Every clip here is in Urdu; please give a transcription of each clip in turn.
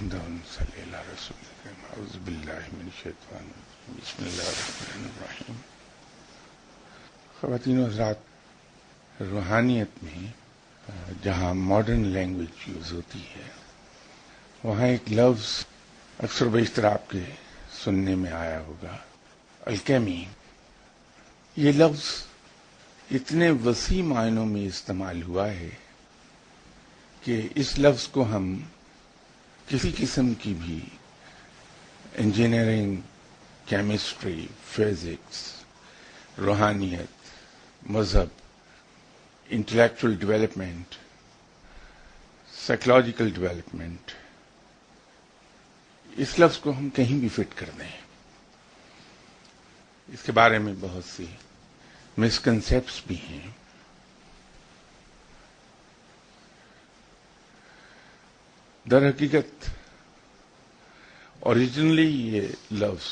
حمدا صلی اللہ رسول کریم اعوذ باللہ من الشیطان الرجیم بسم اللہ الرحمن الرحیم. خواتین و حضرات، روحانیت میں جہاں ماڈرن لینگویج یوز ہوتی ہے وہاں ایک لفظ اکثر بیشتر آپ کے سننے میں آیا ہوگا، الکیمی. یہ لفظ اتنے وسیع معنوں میں استعمال ہوا ہے کہ اس لفظ کو ہم کسی قسم کی بھی انجینئرنگ، کیمسٹری، فزکس، روحانیت، مذہب، انٹلیکچوئل ڈیولپمنٹ، سائیکولوجیکل ڈیولپمنٹ، اس لفظ کو ہم کہیں بھی فٹ کر دیں. اس کے بارے میں بہت سی مسکنسیپٹس بھی ہیں. در حقیقت اوریجنلی یہ لفظ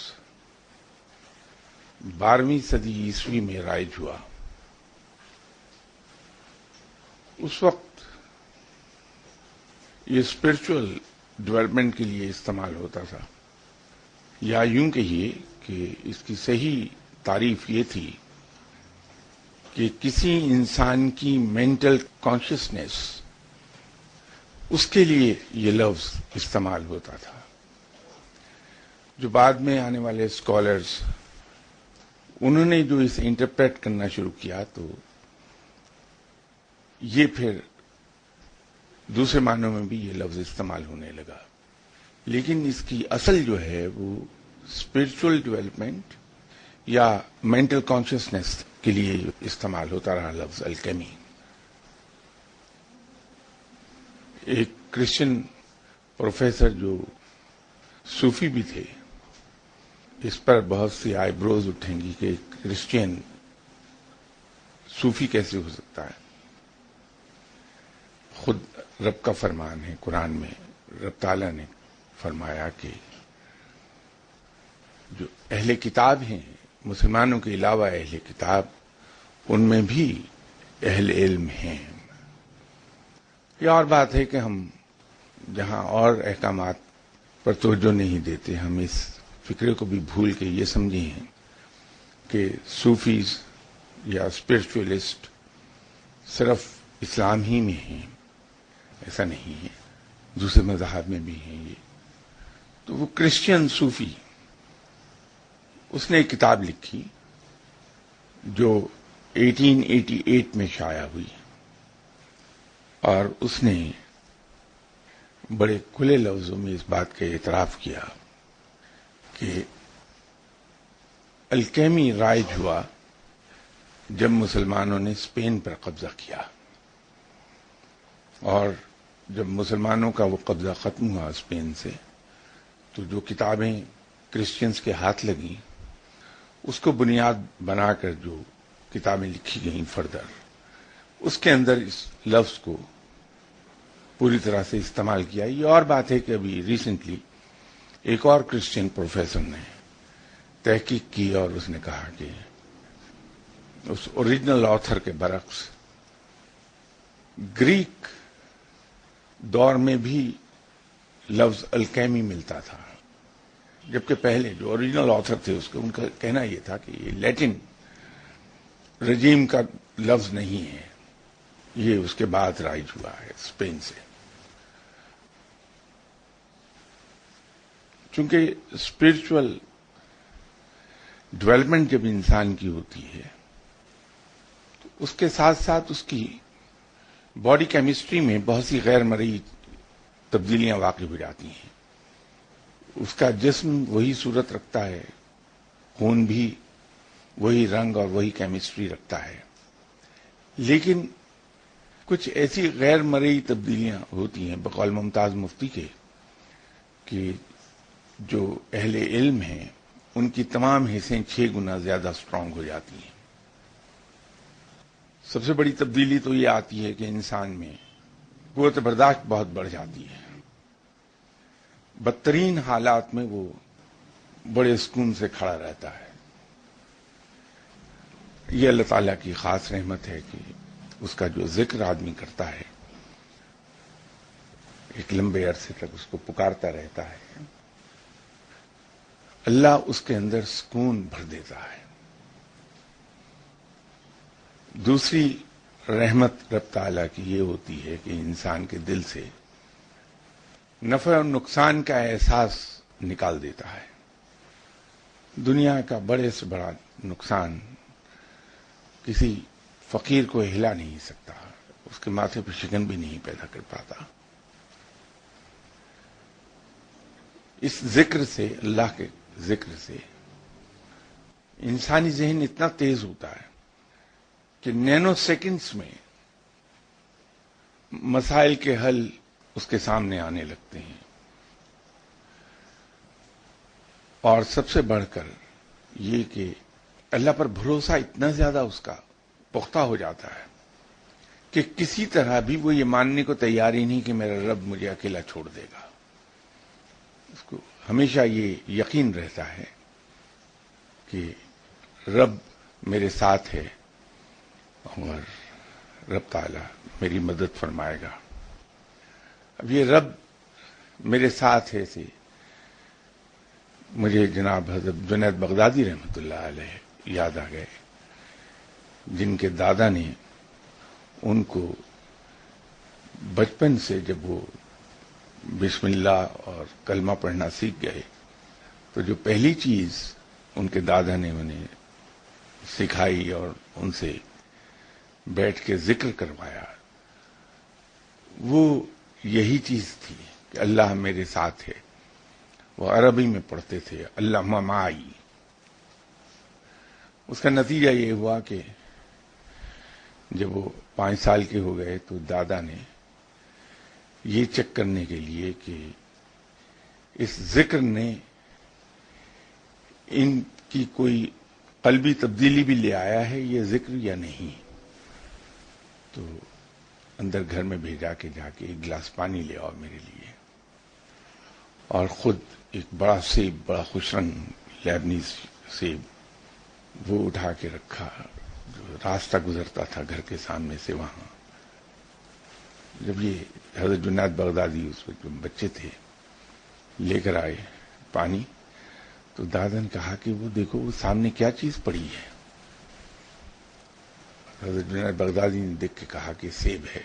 12ویں صدی عیسوی میں رائج ہوا. اس وقت یہ اسپرچل ڈیولپمنٹ کے لیے استعمال ہوتا تھا، یا یوں کہیے کہ اس کی صحیح تعریف یہ تھی کہ کسی انسان کی مینٹل کانشیسنیس، اس کے لیے یہ لفظ استعمال ہوتا تھا. جو بعد میں آنے والے اسکالرز انہوں نے جو اسے انٹرپریٹ کرنا شروع کیا تو یہ پھر دوسرے معنوں میں بھی یہ لفظ استعمال ہونے لگا. لیکن اس کی اصل جو ہے وہ اسپرچل ڈیولپمنٹ یا مینٹل کانشیسنیس کے لیے استعمال ہوتا رہا لفظ الکیمی. ایک کرسچن پروفیسر جو صوفی بھی تھے، اس پر بہت سی آئی بروز اٹھیں گی کہ کرسچین صوفی کیسے ہو سکتا ہے. خود رب کا فرمان ہے قرآن میں، رب تعالیٰ نے فرمایا کہ جو اہل کتاب ہیں، مسلمانوں کے علاوہ اہل کتاب، ان میں بھی اہل علم ہیں. یہ اور بات ہے کہ ہم جہاں اور احکامات پر توجہ نہیں دیتے، ہم اس فکرے کو بھی بھول کے یہ سمجھے ہیں کہ صوفیز یا اسپرچولیسٹ صرف اسلام ہی میں ہیں. ایسا نہیں ہے، دوسرے مذاہب میں بھی ہیں. یہ تو وہ کرسچین صوفی، اس نے ایک کتاب لکھی جو 1888 میں شائع ہوئی، اور اس نے بڑے کھلے لفظوں میں اس بات کا اعتراف کیا کہ الکیمی رائج ہوا جب مسلمانوں نے اسپین پر قبضہ کیا، اور جب مسلمانوں کا وہ قبضہ ختم ہوا اسپین سے تو جو کتابیں کرسچنز کے ہاتھ لگیں اس کو بنیاد بنا کر جو کتابیں لکھی گئیں فردر، اس کے اندر اس لفظ کو پوری طرح سے استعمال کیا. یہ اور بات ہے کہ ابھی ریسنٹلی ایک اور کرسچین پروفیسر نے تحقیق کی اور اس نے کہا کہ اس اوریجنل آتھر کے برعکس گریک دور میں بھی لفظ الکیمی ملتا تھا، جبکہ پہلے جو اوریجنل آتھر تھے اس کا ان کا کہنا یہ تھا کہ یہ لیٹن رجیم کا لفظ نہیں ہے، یہ اس کے بعد رائج ہوا ہے اسپین سے. چونکہ اسپرچل ڈیولپمنٹ جب انسان کی ہوتی ہے تو اس کے ساتھ ساتھ اس کی باڈی کیمسٹری میں بہت سی غیر مرئی تبدیلیاں واقع ہو جاتی ہیں. اس کا جسم وہی صورت رکھتا ہے، خون بھی وہی رنگ اور وہی کیمسٹری رکھتا ہے، لیکن کچھ ایسی غیر مرئی تبدیلیاں ہوتی ہیں بقول ممتاز مفتی کے کہ جو اہل علم ہیں ان کی تمام حصیں 6 گنا زیادہ اسٹرانگ ہو جاتی ہیں. سب سے بڑی تبدیلی تو یہ آتی ہے کہ انسان میں قوت برداشت بہت بڑھ جاتی ہے. بدترین حالات میں وہ بڑے سکون سے کھڑا رہتا ہے. یہ اللہ تعالیٰ کی خاص رحمت ہے کہ اس کا جو ذکر آدمی کرتا ہے ایک لمبے عرصے تک اس کو پکارتا رہتا ہے، اللہ اس کے اندر سکون بھر دیتا ہے۔ دوسری رحمت رب تعالیٰ کی یہ ہوتی ہے کہ انسان کے دل سے نفع اور نقصان کا احساس نکال دیتا ہے۔ دنیا کا بڑے سے بڑا نقصان کسی فقیر کو ہلا نہیں سکتا، اس کے ماتھے پہ شکن بھی نہیں پیدا کر پاتا۔ اس ذکر سے، اللہ کے ذکر سے انسانی ذہن اتنا تیز ہوتا ہے کہ نینو سیکنڈز میں مسائل کے حل اس کے سامنے آنے لگتے ہیں، اور سب سے بڑھ کر یہ کہ اللہ پر بھروسہ اتنا زیادہ اس کا پختہ ہو جاتا ہے کہ کسی طرح بھی وہ یہ ماننے کو تیار ہی نہیں کہ میرا رب مجھے اکیلا چھوڑ دے گا۔ اس کو ہمیشہ یہ یقین رہتا ہے کہ رب میرے ساتھ ہے اور رب تعالیٰ میری مدد فرمائے گا۔ اب یہ رب میرے ساتھ ہے سے مجھے جناب حضرت جنید بغدادی رحمۃ اللہ علیہ یاد آ گئے، جن کے دادا نے ان کو بچپن سے جب وہ بسم اللہ اور کلمہ پڑھنا سیکھ گئے تو جو پہلی چیز ان کے دادا نے انہیں سکھائی اور ان سے بیٹھ کے ذکر کروایا، وہ یہی چیز تھی کہ اللہ میرے ساتھ ہے۔ وہ عربی میں پڑھتے تھے اللہ معی۔ اس کا نتیجہ یہ ہوا کہ جب وہ 5 سال کے ہو گئے تو دادا نے یہ چیک کرنے کے لیے کہ اس ذکر نے ان کی کوئی قلبی تبدیلی بھی لے آیا ہے یہ ذکر یا نہیں، تو اندر گھر میں بھیجا کہ جا کے ایک گلاس پانی لے آؤ میرے لیے، اور خود ایک بڑا سیب، بڑا خوش رنگ لیبنیز سیب وہ اٹھا کے رکھا، جو راستہ گزرتا تھا گھر کے سامنے سے وہاں۔ جب یہ حضرت جنید بغدادی اس وقت بچے تھے لے کر آئے پانی، تو دادا نے کہا کہ وہ دیکھو وہ سامنے کیا چیز پڑی ہے۔ حضرت جنید بغدادی نے دیکھ کے کہا کہ سیب ہے،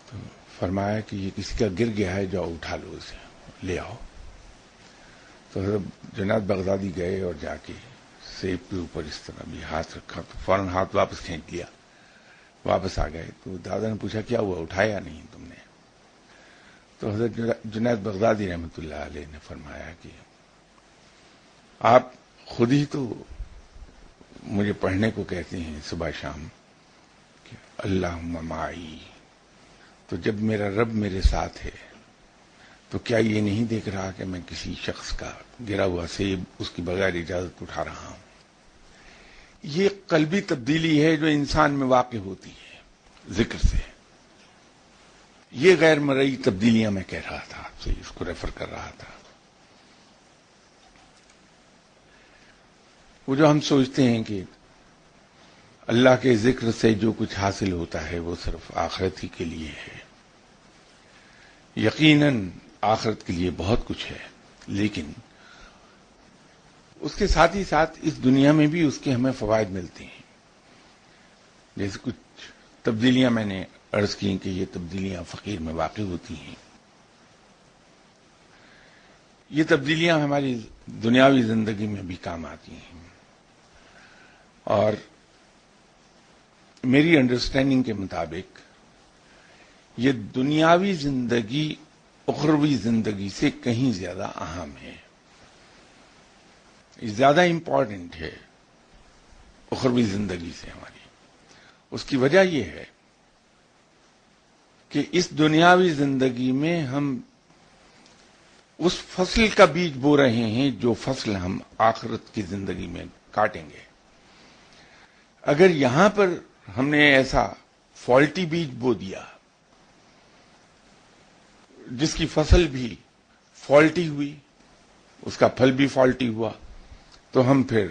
تو فرمایا کہ یہ کسی کا گر گیا ہے، جاؤ اٹھا لو اسے لے آؤ۔ تو حضرت جنید بغدادی گئے اور جا کے سیب کے اوپر اس طرح بھی ہاتھ رکھا تو فوراً ہاتھ واپس کھینچ لیا، واپس آ گئے۔ تو دادا نے پوچھا کیا ہوا، اٹھایا نہیں تم نے؟ تو حضرت جنید بغدادی رحمۃ اللہ علیہ نے فرمایا کہ آپ خود ہی تو مجھے پڑھنے کو کہتے ہیں صبح شام کہ اللہم معی، تو جب میرا رب میرے ساتھ ہے تو کیا یہ نہیں دیکھ رہا کہ میں کسی شخص کا گرا ہوا سیب اس کی بغیر اجازت اٹھا رہا ہوں؟ یہ قلبی تبدیلی ہے جو انسان میں واقع ہوتی ہے ذکر سے۔ یہ غیر مرئی تبدیلیاں میں کہہ رہا تھا آپ سے، اس کو ریفر کر رہا تھا۔ وہ جو ہم سوچتے ہیں کہ اللہ کے ذکر سے جو کچھ حاصل ہوتا ہے وہ صرف آخرت ہی کے لیے ہے، یقیناً آخرت کے لیے بہت کچھ ہے، لیکن اس کے ساتھ ہی ساتھ اس دنیا میں بھی اس کے ہمیں فوائد ملتے ہیں۔ جیسے کچھ تبدیلیاں میں نے عرض کی کہ یہ تبدیلیاں فقیر میں واقع ہوتی ہیں، یہ تبدیلیاں ہماری دنیاوی زندگی میں بھی کام آتی ہیں، اور میری انڈرسٹینڈنگ کے مطابق یہ دنیاوی زندگی اخروی زندگی سے کہیں زیادہ اہم ہے، زیادہ امپورٹنٹ ہے اخروی زندگی سے ہماری۔ اس کی وجہ یہ ہے کہ اس دنیاوی زندگی میں ہم اس فصل کا بیج بو رہے ہیں جو فصل ہم آخرت کی زندگی میں کاٹیں گے۔ اگر یہاں پر ہم نے ایسا فالٹی بیج بو دیا جس کی فصل بھی فالٹی ہوئی، اس کا پھل بھی فالٹی ہوا، تو ہم پھر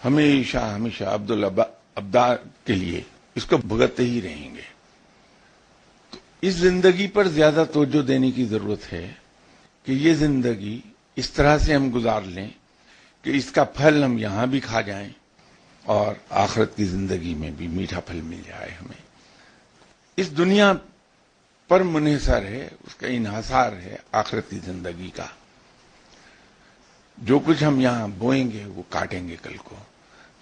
ہمیشہ ہمیشہ عبدالابدار کے لیے اس کو بھگتتے ہی رہیں گے۔ تو اس زندگی پر زیادہ توجہ دینے کی ضرورت ہے کہ یہ زندگی اس طرح سے ہم گزار لیں کہ اس کا پھل ہم یہاں بھی کھا جائیں اور آخرت کی زندگی میں بھی میٹھا پھل مل جائے ہمیں. اس دنیا پر منحصر ہے، اس کا انحصار ہے آخرت کی زندگی کا. جو کچھ ہم یہاں بوئیں گے وہ کاٹیں گے کل کو.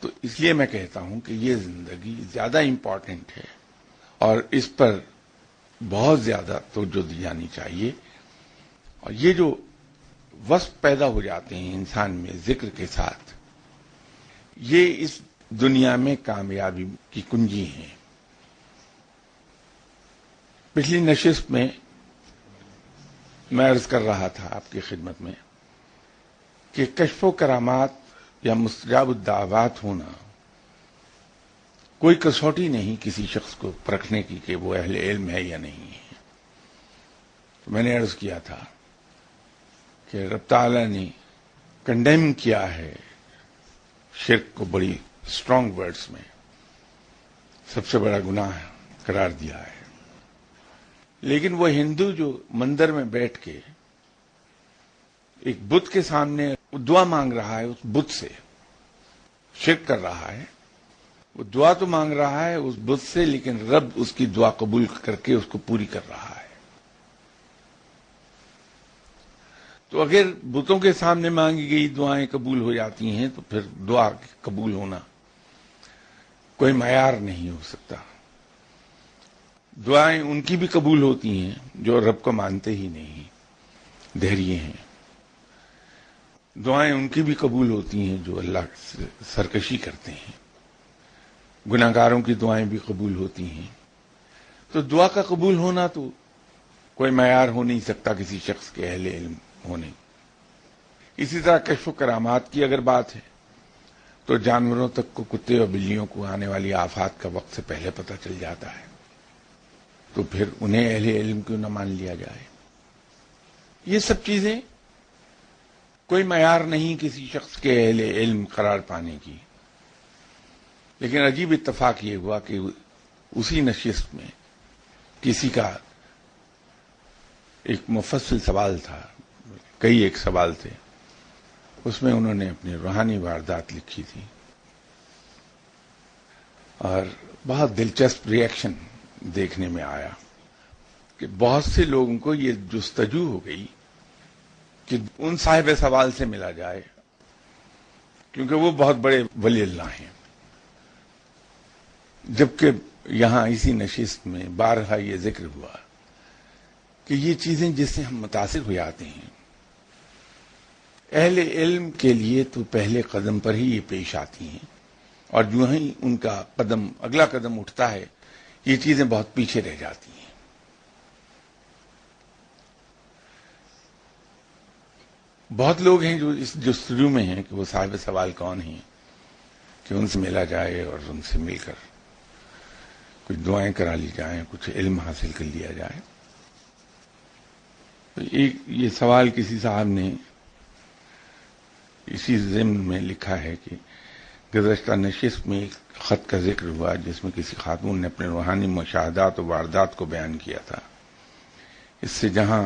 تو اس لیے میں کہتا ہوں کہ یہ زندگی زیادہ امپورٹنٹ ہے اور اس پر بہت زیادہ توجہ دی جانی چاہیے. اور یہ جو وصف پیدا ہو جاتے ہیں انسان میں ذکر کے ساتھ، یہ اس دنیا میں کامیابی کی کنجی ہیں. پچھلی نشست میں عرض کر رہا تھا آپ کی خدمت میں کہ کشف و کرامات یا مستجاب الدعوات ہونا کوئی کسوٹی نہیں کسی شخص کو پرکھنے کی کہ وہ اہل علم ہے یا نہیں ہے. تو میں نے عرض کیا تھا کہ رب تعالی نے کنڈیم کیا ہے شرک کو بڑی اسٹرانگ ورڈز میں، سب سے بڑا گناہ قرار دیا ہے. لیکن وہ ہندو جو مندر میں بیٹھ کے ایک بت کے سامنے دعا مانگ رہا ہے، اس بت سے شرک کر رہا ہے. وہ دعا تو مانگ رہا ہے اس بت سے، لیکن رب اس کی دعا قبول کر کے اس کو پوری کر رہا ہے. تو اگر بتوں کے سامنے مانگی گئی دعائیں قبول ہو جاتی ہیں تو پھر دعا قبول ہونا کوئی معیار نہیں ہو سکتا. دعائیں ان کی بھی قبول ہوتی ہیں جو رب کو مانتے ہی نہیں، دہریے ہیں. دعائیں ان کی بھی قبول ہوتی ہیں جو اللہ سے سرکشی کرتے ہیں. گناہگاروں کی دعائیں بھی قبول ہوتی ہیں. تو دعا کا قبول ہونا تو کوئی معیار ہو نہیں سکتا کسی شخص کے اہل علم ہونے. اسی طرح کشف و کرامات کی اگر بات ہے تو جانوروں تک کو، کتے اور بلیوں کو آنے والی آفات کا وقت سے پہلے پتہ چل جاتا ہے. تو پھر انہیں اہل علم کیوں نہ مان لیا جائے؟ یہ سب چیزیں کوئی معیار نہیں کسی شخص کے اہل علم قرار پانے کی. لیکن عجیب اتفاق یہ ہوا کہ اسی نشست میں کسی کا ایک مفصل سوال تھا، کئی ایک سوال تھے، اس میں انہوں نے اپنی روحانی واردات لکھی تھی اور بہت دلچسپ ریئیکشن دیکھنے میں آیا کہ بہت سے لوگوں کو یہ جستجو ہو گئی کہ ان صاحب سوال سے ملا جائے کیونکہ وہ بہت بڑے ولی اللہ ہیں، جبکہ یہاں اسی نشست میں بارہا یہ ذکر ہوا کہ یہ چیزیں جس سے ہم متاثر ہو جاتے ہیں اہل علم کے لیے تو پہلے قدم پر ہی یہ پیش آتی ہیں، اور جو ہی ان کا اگلا قدم اٹھتا ہے یہ چیزیں بہت پیچھے رہ جاتی ہیں. بہت لوگ ہیں جو اس جستجو میں ہیں کہ وہ صاحب سوال کون ہیں کہ ان سے ملا جائے اور ان سے مل کر کچھ دعائیں کرا لی جائیں، کچھ علم حاصل کر لیا جائے. تو یہ سوال کسی صاحب نے اسی ضمن میں لکھا ہے کہ گزشتہ نشست میں ایک خط کا ذکر ہوا جس میں کسی خاتون نے اپنے روحانی مشاہدات و واردات کو بیان کیا تھا. اس سے جہاں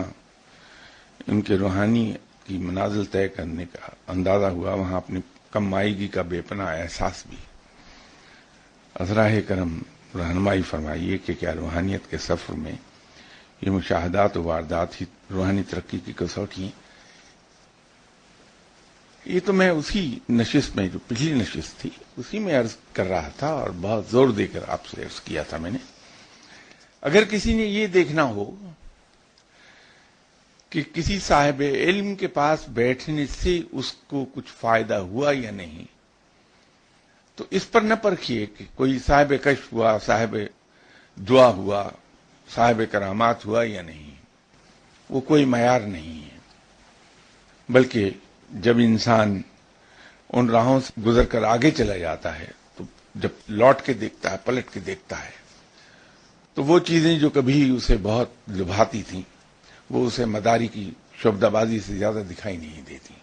ان کے روحانی کی منازل طے کرنے کا اندازہ ہوا، وہاں اپنی کم مائیگی کا بے پناہ احساس بھی. ازراہ کرم رہنمائی فرمائیے کہ کیا روحانیت کے سفر میں یہ مشاہدات و واردات ہی روحانی ترقی کی کسوٹی ہیں؟ یہ تو میں اسی نشست میں جو پچھلی نشست تھی اسی میں عرض کر رہا تھا اور بہت زور دے کر آپ سے عرض کیا تھا میں نے. اگر کسی نے یہ دیکھنا ہو کہ کسی صاحب علم کے پاس بیٹھنے سے اس کو کچھ فائدہ ہوا یا نہیں، تو اس پر نہ پرکھیے کہ کوئی صاحب کشف ہوا، صاحب دعا ہوا، صاحب کرامات ہوا یا نہیں. وہ کوئی معیار نہیں ہے، بلکہ جب انسان ان راہوں سے گزر کر آگے چلا جاتا ہے تو جب لوٹ کے دیکھتا ہے، پلٹ کے دیکھتا ہے، تو وہ چیزیں جو کبھی اسے بہت لبھاتی تھیں وہ اسے مداری کی شعبدہ بازی سے زیادہ دکھائی نہیں دیتی.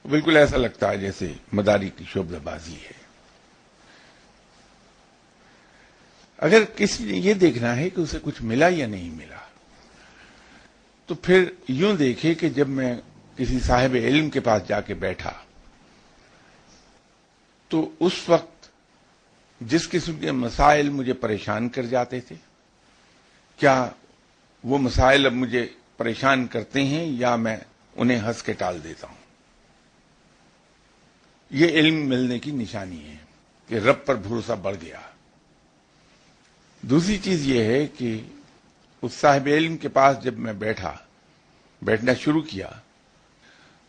بالکل ایسا لگتا ہے جیسے مداری کی شعبدہ بازی ہے. اگر کسی نے یہ دیکھنا ہے کہ اسے کچھ ملا یا نہیں ملا، تو پھر یوں دیکھے کہ جب میں کسی صاحب علم کے پاس جا کے بیٹھا تو اس وقت جس قسم کے مسائل مجھے پریشان کر جاتے تھے، کیا وہ مسائل اب مجھے پریشان کرتے ہیں یا میں انہیں ہنس کے ٹال دیتا ہوں؟ یہ علم ملنے کی نشانی ہے کہ رب پر بھروسہ بڑھ گیا۔ دوسری چیز یہ ہے کہ اس صاحب علم کے پاس جب میں بیٹھنا شروع کیا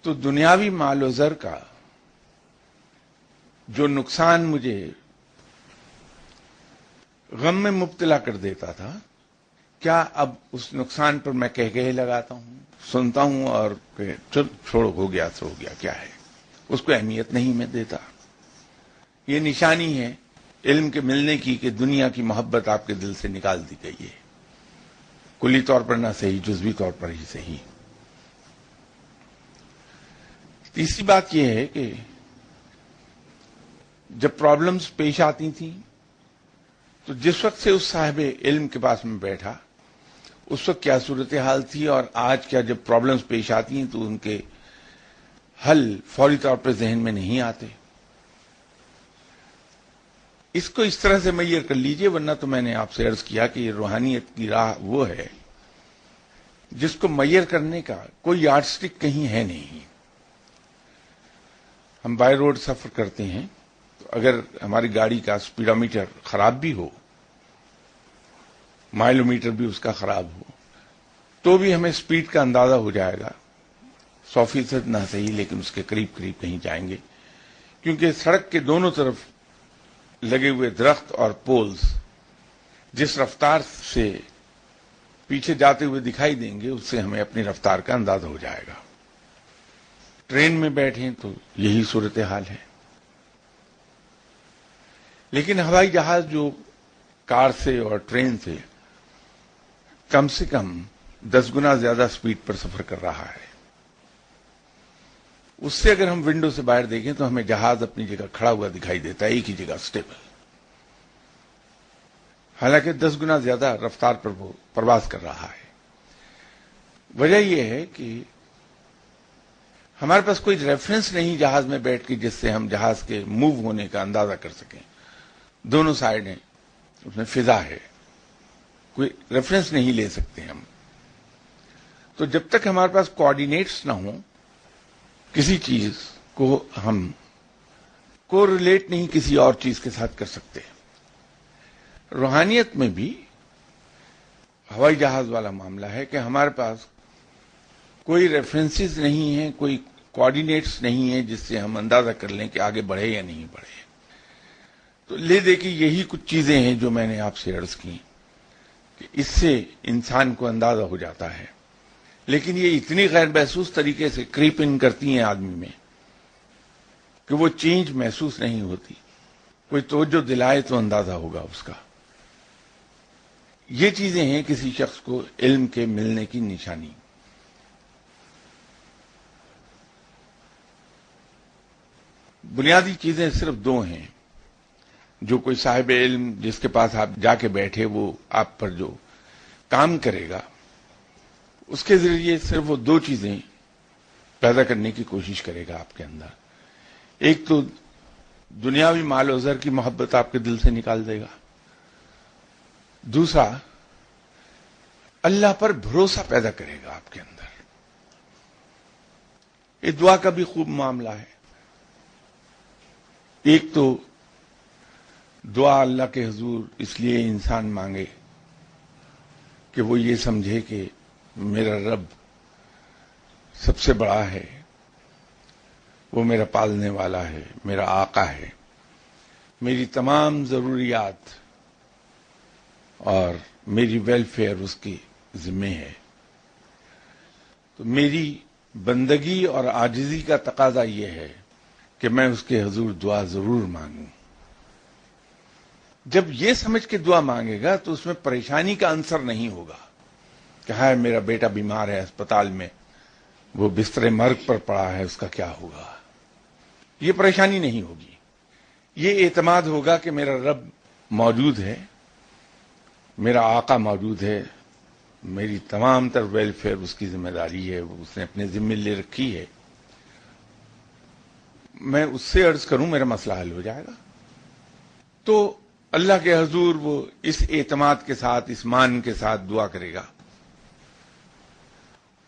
تو دنیاوی مال و زر کا جو نقصان مجھے غم میں مبتلا کر دیتا تھا، کیا اب اس نقصان پر میں کہے لگاتا ہوں، سنتا ہوں اور چل چھوڑو، ہو گیا سو ہو گیا، کیا ہے، اس کو اہمیت نہیں میں دیتا۔ یہ نشانی ہے علم کے ملنے کی کہ دنیا کی محبت آپ کے دل سے نکال دی گئی ہے، کلی طور پر نہ صحیح، جزوی طور پر ہی صحیح۔ تیسری بات یہ ہے کہ جب پرابلمز پیش آتی تھیں تو جس وقت سے اس صاحب علم کے پاس میں بیٹھا اس وقت کیا صورتحال تھی، اور آج کیا جب پرابلمز پیش آتی ہیں تو ان کے حل فوری طور پر ذہن میں نہیں آتے۔ اس کو اس طرح سے میئر کر لیجئے، ورنہ تو میں نے آپ سے عرض کیا کہ یہ روحانیت کی راہ وہ ہے جس کو میئر کرنے کا کوئی یارڈ سٹک کہیں ہے نہیں۔ ہم بائی روڈ سفر کرتے ہیں تو اگر ہماری گاڑی کا سپیڈومیٹر خراب بھی ہو، مائلومیٹر بھی اس کا خراب ہو، تو بھی ہمیں سپیڈ کا اندازہ ہو جائے گا، 100% نہ صحیح لیکن اس کے قریب قریب کہیں جائیں گے، کیونکہ سڑک کے دونوں طرف لگے ہوئے درخت اور پولز جس رفتار سے پیچھے جاتے ہوئے دکھائی دیں گے اس سے ہمیں اپنی رفتار کا اندازہ ہو جائے گا۔ ٹرین میں بیٹھیں تو یہی صورتحال ہے، لیکن ہوائی جہاز جو کار سے اور ٹرین سے کم 10 گنا زیادہ سپیڈ پر سفر کر رہا ہے، اس سے اگر ہم ونڈو سے باہر دیکھیں تو ہمیں جہاز اپنی جگہ کھڑا ہوا دکھائی دیتا ہے، ایک ہی جگہ سٹیبل، حالانکہ 10 گنا زیادہ رفتار پر وہ پرواز کر رہا ہے۔ وجہ یہ ہے کہ ہمارے پاس کوئی ریفرنس نہیں جہاز میں بیٹھ کے جس سے ہم جہاز کے موو ہونے کا اندازہ کر سکیں۔ دونوں سائڈ ہیں، اس میں فضا ہے، کوئی ریفرنس نہیں لے سکتے ہم۔ تو جب تک ہمارے پاس کوآرڈینیٹس نہ ہوں کسی چیز کو ہم کو ریلیٹ نہیں کسی اور چیز کے ساتھ کر سکتے۔ روحانیت میں بھی ہوائی جہاز والا معاملہ ہے کہ ہمارے پاس کوئی ریفرنسز نہیں ہیں، کوئی کوآرڈینیٹس نہیں ہیں جس سے ہم اندازہ کر لیں کہ آگے بڑھے یا نہیں بڑھے۔ تو لے دے کہ یہی کچھ چیزیں ہیں جو میں نے آپ سے عرض کی کہ اس سے انسان کو اندازہ ہو جاتا ہے، لیکن یہ اتنی غیر محسوس طریقے سے کریپ ان کرتی ہیں آدمی میں کہ وہ چینج محسوس نہیں ہوتی۔ کوئی توجہ دلائے تو اندازہ ہوگا اس کا۔ یہ چیزیں ہیں کسی شخص کو علم کے ملنے کی نشانی۔ بنیادی چیزیں صرف 2 ہیں جو کوئی صاحب علم جس کے پاس آپ جا کے بیٹھے وہ آپ پر جو کام کرے گا اس کے ذریعے صرف وہ 2 چیزیں پیدا کرنے کی کوشش کرے گا آپ کے اندر۔ ایک تو دنیاوی مال و زر کی محبت آپ کے دل سے نکال دے گا، دوسرا اللہ پر بھروسہ پیدا کرے گا آپ کے اندر۔ یہ دعا کا بھی خوب معاملہ ہے۔ ایک تو دعا اللہ کے حضور اس لیے انسان مانگے کہ وہ یہ سمجھے کہ میرا رب سب سے بڑا ہے، وہ میرا پالنے والا ہے، میرا آقا ہے، میری تمام ضروریات اور میری ویلفیئر اس کی ذمہ ہے۔ تو میری بندگی اور عاجزی کا تقاضا یہ ہے کہ میں اس کے حضور دعا ضرور مانگوں۔ جب یہ سمجھ کے دعا مانگے گا تو اس میں پریشانی کا عنصر نہیں ہوگا کہ ہائے میرا بیٹا بیمار ہے اسپتال میں، وہ بستر مرگ پر پڑا ہے، اس کا کیا ہوگا۔ یہ پریشانی نہیں ہوگی، یہ اعتماد ہوگا کہ میرا رب موجود ہے، میرا آقا موجود ہے، میری تمام تر ویلفیئر اس کی ذمہ داری ہے، وہ اس نے اپنے ذمہ لے رکھی ہے، میں اس سے عرض کروں میرا مسئلہ حل ہو جائے گا. تو اللہ کے حضور وہ اس اعتماد کے ساتھ، اس مان کے ساتھ دعا کرے گا،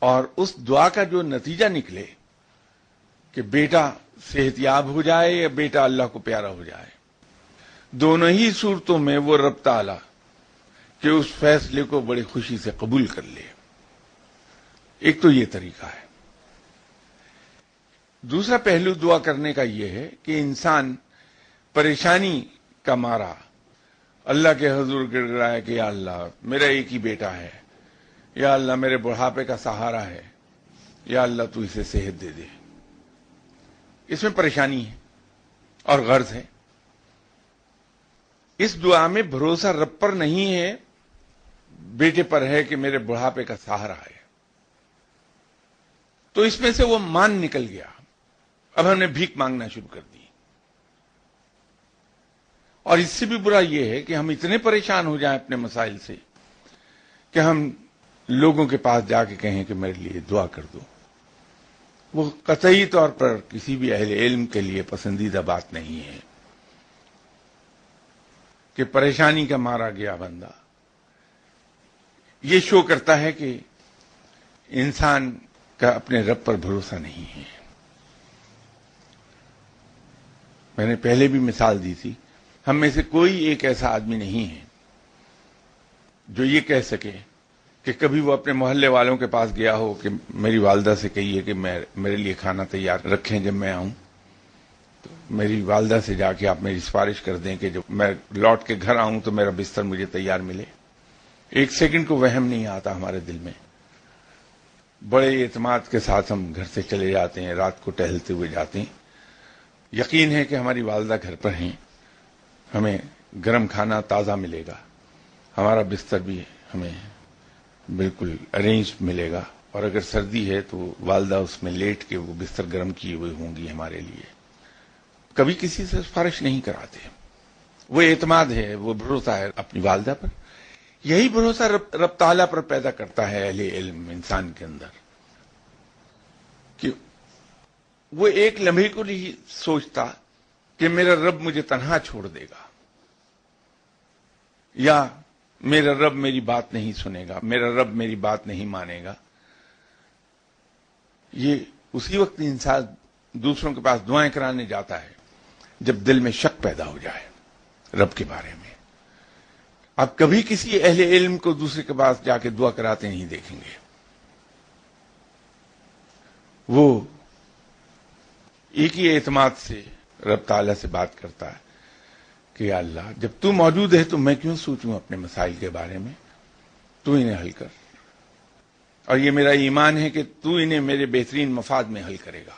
اور اس دعا کا جو نتیجہ نکلے کہ بیٹا صحت یاب ہو جائے یا بیٹا اللہ کو پیارا ہو جائے، دونوں ہی صورتوں میں وہ رب تعالی کہ اس فیصلے کو بڑی خوشی سے قبول کر لے. ایک تو یہ طریقہ ہے. دوسرا پہلو دعا کرنے کا یہ ہے کہ انسان پریشانی کا مارا اللہ کے حضور گر رہا کہ یا اللہ میرا ایک ہی بیٹا ہے، یا اللہ میرے بڑھاپے کا سہارا ہے، یا اللہ تو اسے صحت دے دے. اس میں پریشانی ہے اور غرض ہے. اس دعا میں بھروسہ رب پر نہیں ہے، بیٹے پر ہے کہ میرے بڑھاپے کا سہارا ہے. تو اس میں سے وہ مان نکل گیا. اب ہم نے بھیک مانگنا شروع کر دی. اور اس سے بھی برا یہ ہے کہ ہم اتنے پریشان ہو جائیں اپنے مسائل سے کہ ہم لوگوں کے پاس جا کے کہیں کہ میرے لیے دعا کر دو. وہ قطعی طور پر کسی بھی اہل علم کے لیے پسندیدہ بات نہیں ہے کہ پریشانی کا مارا گیا بندہ یہ شو کرتا ہے کہ انسان کا اپنے رب پر بھروسہ نہیں ہے. میں نے پہلے بھی مثال دی تھی، ہم میں سے کوئی ایک ایسا آدمی نہیں ہے جو یہ کہہ سکے کہ کبھی وہ اپنے محلے والوں کے پاس گیا ہو کہ میری والدہ سے کہیے کہ میرے لیے کھانا تیار رکھیں جب میں آؤں، تو میری والدہ سے جا کے آپ میری سفارش کر دیں کہ جب میں لوٹ کے گھر آؤں تو میرا بستر مجھے تیار ملے. ایک سیکنڈ کو وہم نہیں آتا ہمارے دل میں. بڑے اعتماد کے ساتھ ہم گھر سے چلے جاتے ہیں، رات کو ٹہلتے ہوئے جاتے ہیں. یقین ہے کہ ہماری والدہ گھر پر ہیں، ہمیں گرم کھانا تازہ ملے گا، ہمارا بستر بھی ہمیں بالکل ارینج ملے گا، اور اگر سردی ہے تو والدہ اس میں لیٹ کے وہ بستر گرم کیے ہوئے ہوں گی ہمارے لیے. کبھی کسی سے سفارش نہیں کراتے. وہ اعتماد ہے، وہ بھروسہ ہے اپنی والدہ پر. یہی بھروسہ رب تعالیٰ پر پیدا کرتا ہے اہل علم انسان کے اندر، کہ وہ ایک لمحے کو نہیں سوچتا کہ میرا رب مجھے تنہا چھوڑ دے گا، یا میرا رب میری بات نہیں سنے گا، میرا رب میری بات نہیں مانے گا. یہ اسی وقت انسان دوسروں کے پاس دعائیں کرانے جاتا ہے جب دل میں شک پیدا ہو جائے رب کے بارے میں. آپ کبھی کسی اہل علم کو دوسرے کے پاس جا کے دعا کراتے نہیں دیکھیں گے. وہ ایک ہی اعتماد سے رب تعالیٰ سے بات کرتا ہے کہ یا اللہ جب تو موجود ہے تو میں کیوں سوچوں اپنے مسائل کے بارے میں، تو انہیں حل کر، اور یہ میرا ایمان ہے کہ تو انہیں میرے بہترین مفاد میں حل کرے گا.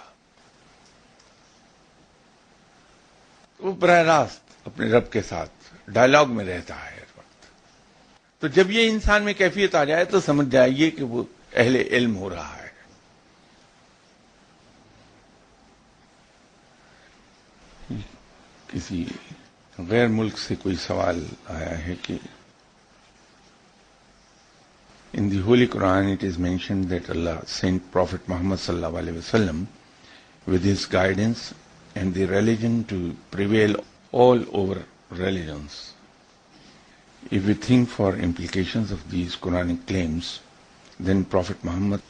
وہ براہ راست اپنے رب کے ساتھ ڈائلاگ میں رہتا ہے ہر وقت. تو جب یہ انسان میں کیفیت آ جائے تو سمجھ جائیے کہ وہ اہل علم ہو رہا ہے. کسی غیر ملک سے کوئی سوال آیا ہے کہ in the Holy Quran it is mentioned that Allah sent Prophet Muhammad sallallahu alaihi wasallam with his guidance and the religion to prevail all over religions. If we think for implications of these Quranic claims, then Prophet Muhammad's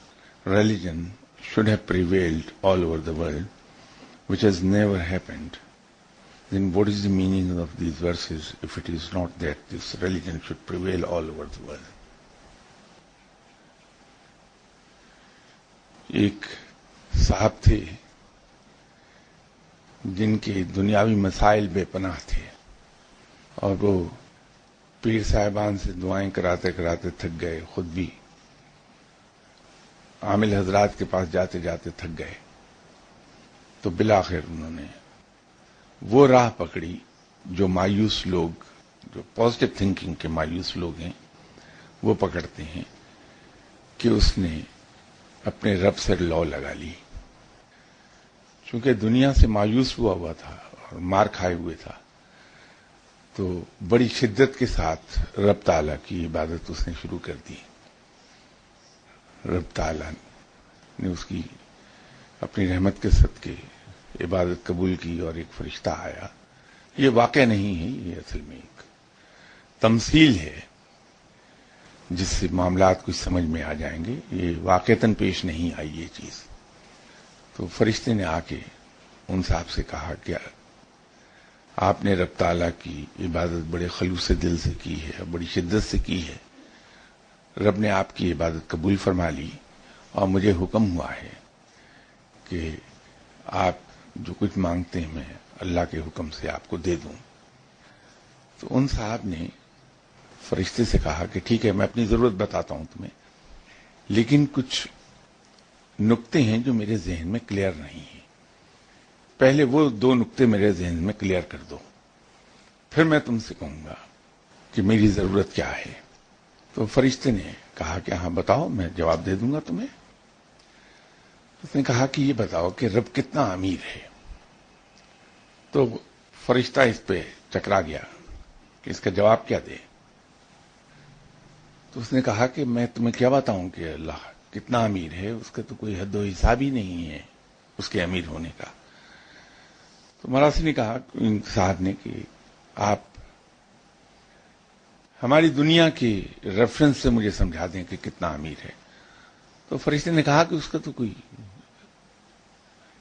religion should have prevailed all over the world, which has never happened. Then what is the meaning of these verses if it is not that this religion should prevail all over the world? ایک صاحب تھے جن کے دنیاوی مسائل بے پناہ تھے، اور وہ پیر صاحبان سے دعائیں کراتے کراتے تھک گئے، خود بھی عامل حضرات کے پاس جاتے جاتے تھک گئے. تو بالآخر انہوں نے وہ راہ پکڑی جو مایوس لوگ، جو پازیٹو تھنکنگ کے مایوس لوگ ہیں وہ پکڑتے ہیں، کہ اس نے اپنے رب سے لو لگا لی. چونکہ دنیا سے مایوس ہوا تھا اور مار کھائے ہوئے تھا، تو بڑی شدت کے ساتھ رب تعالیٰ کی عبادت اس نے شروع کر دی. رب تعالیٰ نے اس کی اپنی رحمت کے صدقے عبادت قبول کی اور ایک فرشتہ آیا. یہ واقعہ نہیں ہے، یہ اصل میں ایک تمثیل ہے جس سے معاملات کچھ سمجھ میں آ جائیں گے. یہ واقعتاً پیش نہیں آئی یہ چیز. تو فرشتے نے آ کے ان صاحب سے کہا کہ آپ نے رب تعالیٰ کی عبادت بڑے خلوص دل سے کی ہے، بڑی شدت سے کی ہے. رب نے آپ کی عبادت قبول فرما لی اور مجھے حکم ہوا ہے کہ آپ جو کچھ مانگتے ہیں میں اللہ کے حکم سے آپ کو دے دوں. تو ان صاحب نے فرشتے سے کہا کہ ٹھیک ہے، میں اپنی ضرورت بتاتا ہوں تمہیں، لیکن کچھ نقطے ہیں جو میرے ذہن میں کلیئر نہیں ہیں. پہلے وہ 2 نقطے میرے ذہن میں کلیئر کر دو، پھر میں تم سے کہوں گا کہ میری ضرورت کیا ہے. تو فرشتے نے کہا کہ ہاں بتاؤ، میں جواب دے دوں گا تمہیں. اس نے کہا کہ یہ بتاؤ کہ رب کتنا امیر ہے. تو فرشتہ اس پہ چکرا گیا کہ اس کا جواب کیا دے. تو اس نے کہا کہ میں تمہیں کیا بتاؤں کہ اللہ کتنا امیر ہے، اس کا تو کوئی حد و حساب ہی نہیں ہے اس کے امیر ہونے کا. تو مراسی نے کہا صاحب نے کہ آپ ہماری دنیا کے ریفرنس سے مجھے سمجھا دیں کہ کتنا امیر ہے. تو فرشتے نے کہا کہ اس کا تو کوئی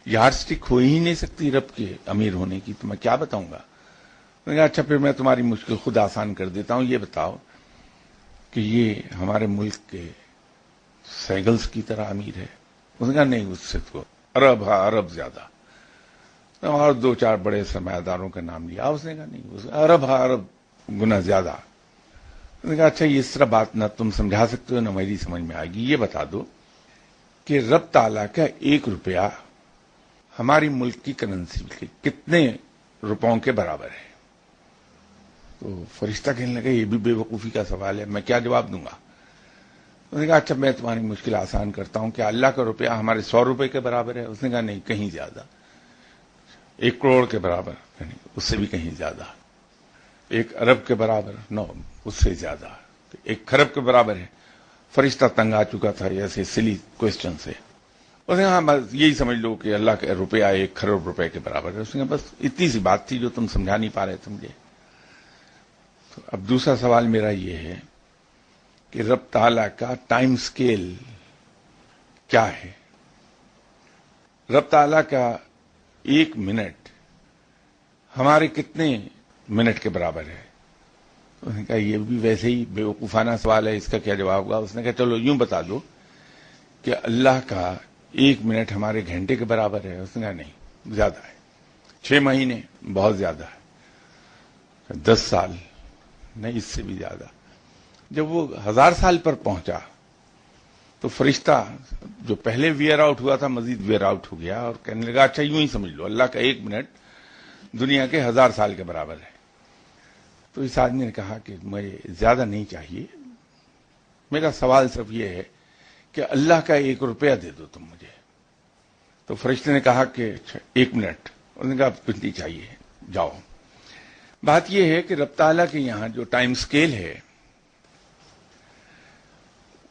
یارڈ سٹک ہو ہی نہیں سکتی رب کے امیر ہونے کی، تو میں کیا بتاؤں گا. میں نے کہا اچھا پھر میں تمہاری مشکل خود آسان کر دیتا ہوں. یہ بتاؤ کہ یہ ہمارے ملک کے سیگلز کی طرح امیر ہے. اس نے کہا نہیں، اس سے تو ارب زیادہ. اور 2-4 بڑے سرمایہ داروں کا نام لیا. اس نے کہا نہیں، ارب گنا زیادہ. اس نے کہا اچھا یہ اس طرح بات نہ تم سمجھا سکتے ہو نہ میری سمجھ میں آئے گی. یہ بتا دو کہ رب تعالیٰ کا 1 روپیہ ہماری ملک کی کرنسی کے کتنے روپوں کے برابر ہے. تو فرشتہ کہنے لگا یہ بھی بے وقوفی کا سوال ہے، میں کیا جواب دوں گا. اس نے کہا اچھا میں تمہاری مشکل آسان کرتا ہوں کہ اللہ کا روپیہ ہمارے 100 روپے کے برابر ہے. اس نے کہا نہیں، کہیں زیادہ. 1 کروڑ کے برابر نہیں، اس سے بھی کہیں زیادہ. 1 ارب کے برابر نو، اس سے زیادہ. 1 خرب کے برابر ہے. فرشتہ تنگ آ چکا تھا ایسے سلی کوشچن سے. اس نے کہا ہاں بس یہی سمجھ لو کہ اللہ کا روپیہ 1 کروڑ روپے کے برابر ہے. اس نے کہا بس اتنی سی بات تھی جو تم سمجھا نہیں پا رہے تھے مجھے. تو اب دوسرا سوال میرا یہ ہے کہ رب تعالیٰ کا ٹائم سکیل کیا ہے. رب تعالیٰ کا 1 منٹ ہمارے کتنے منٹ کے برابر ہے. اس نے کہا یہ بھی ویسے ہی بے وقوفانہ سوال ہے، اس کا کیا جواب ہوگا. اس نے کہا چلو یوں بتا دو کہ اللہ کا 1 منٹ ہمارے گھنٹے کے برابر ہے. اس نے کہا نہیں، زیادہ ہے. 6 مہینے بہت زیادہ ہے. 10 سال نہیں، اس سے بھی زیادہ. جب وہ 1000 سال پر پہنچا تو فرشتہ جو پہلے ویئر آؤٹ ہوا تھا مزید ویئر آؤٹ ہو گیا اور کہنے لگا اچھا یوں ہی سمجھ لو اللہ کا 1 منٹ دنیا کے 1000 سال کے برابر ہے. تو اس آدمی نے کہا کہ مجھے زیادہ نہیں چاہیے، میرا سوال صرف یہ ہے کہ اللہ کا 1 روپیہ دے دو تم مجھے. تو فرشتے نے کہا کہ 1 منٹ. اس نے کہا کچھ نہیں چاہیے، جاؤ. بات یہ ہے کہ رب تعالیٰ کے یہاں جو ٹائم سکیل ہے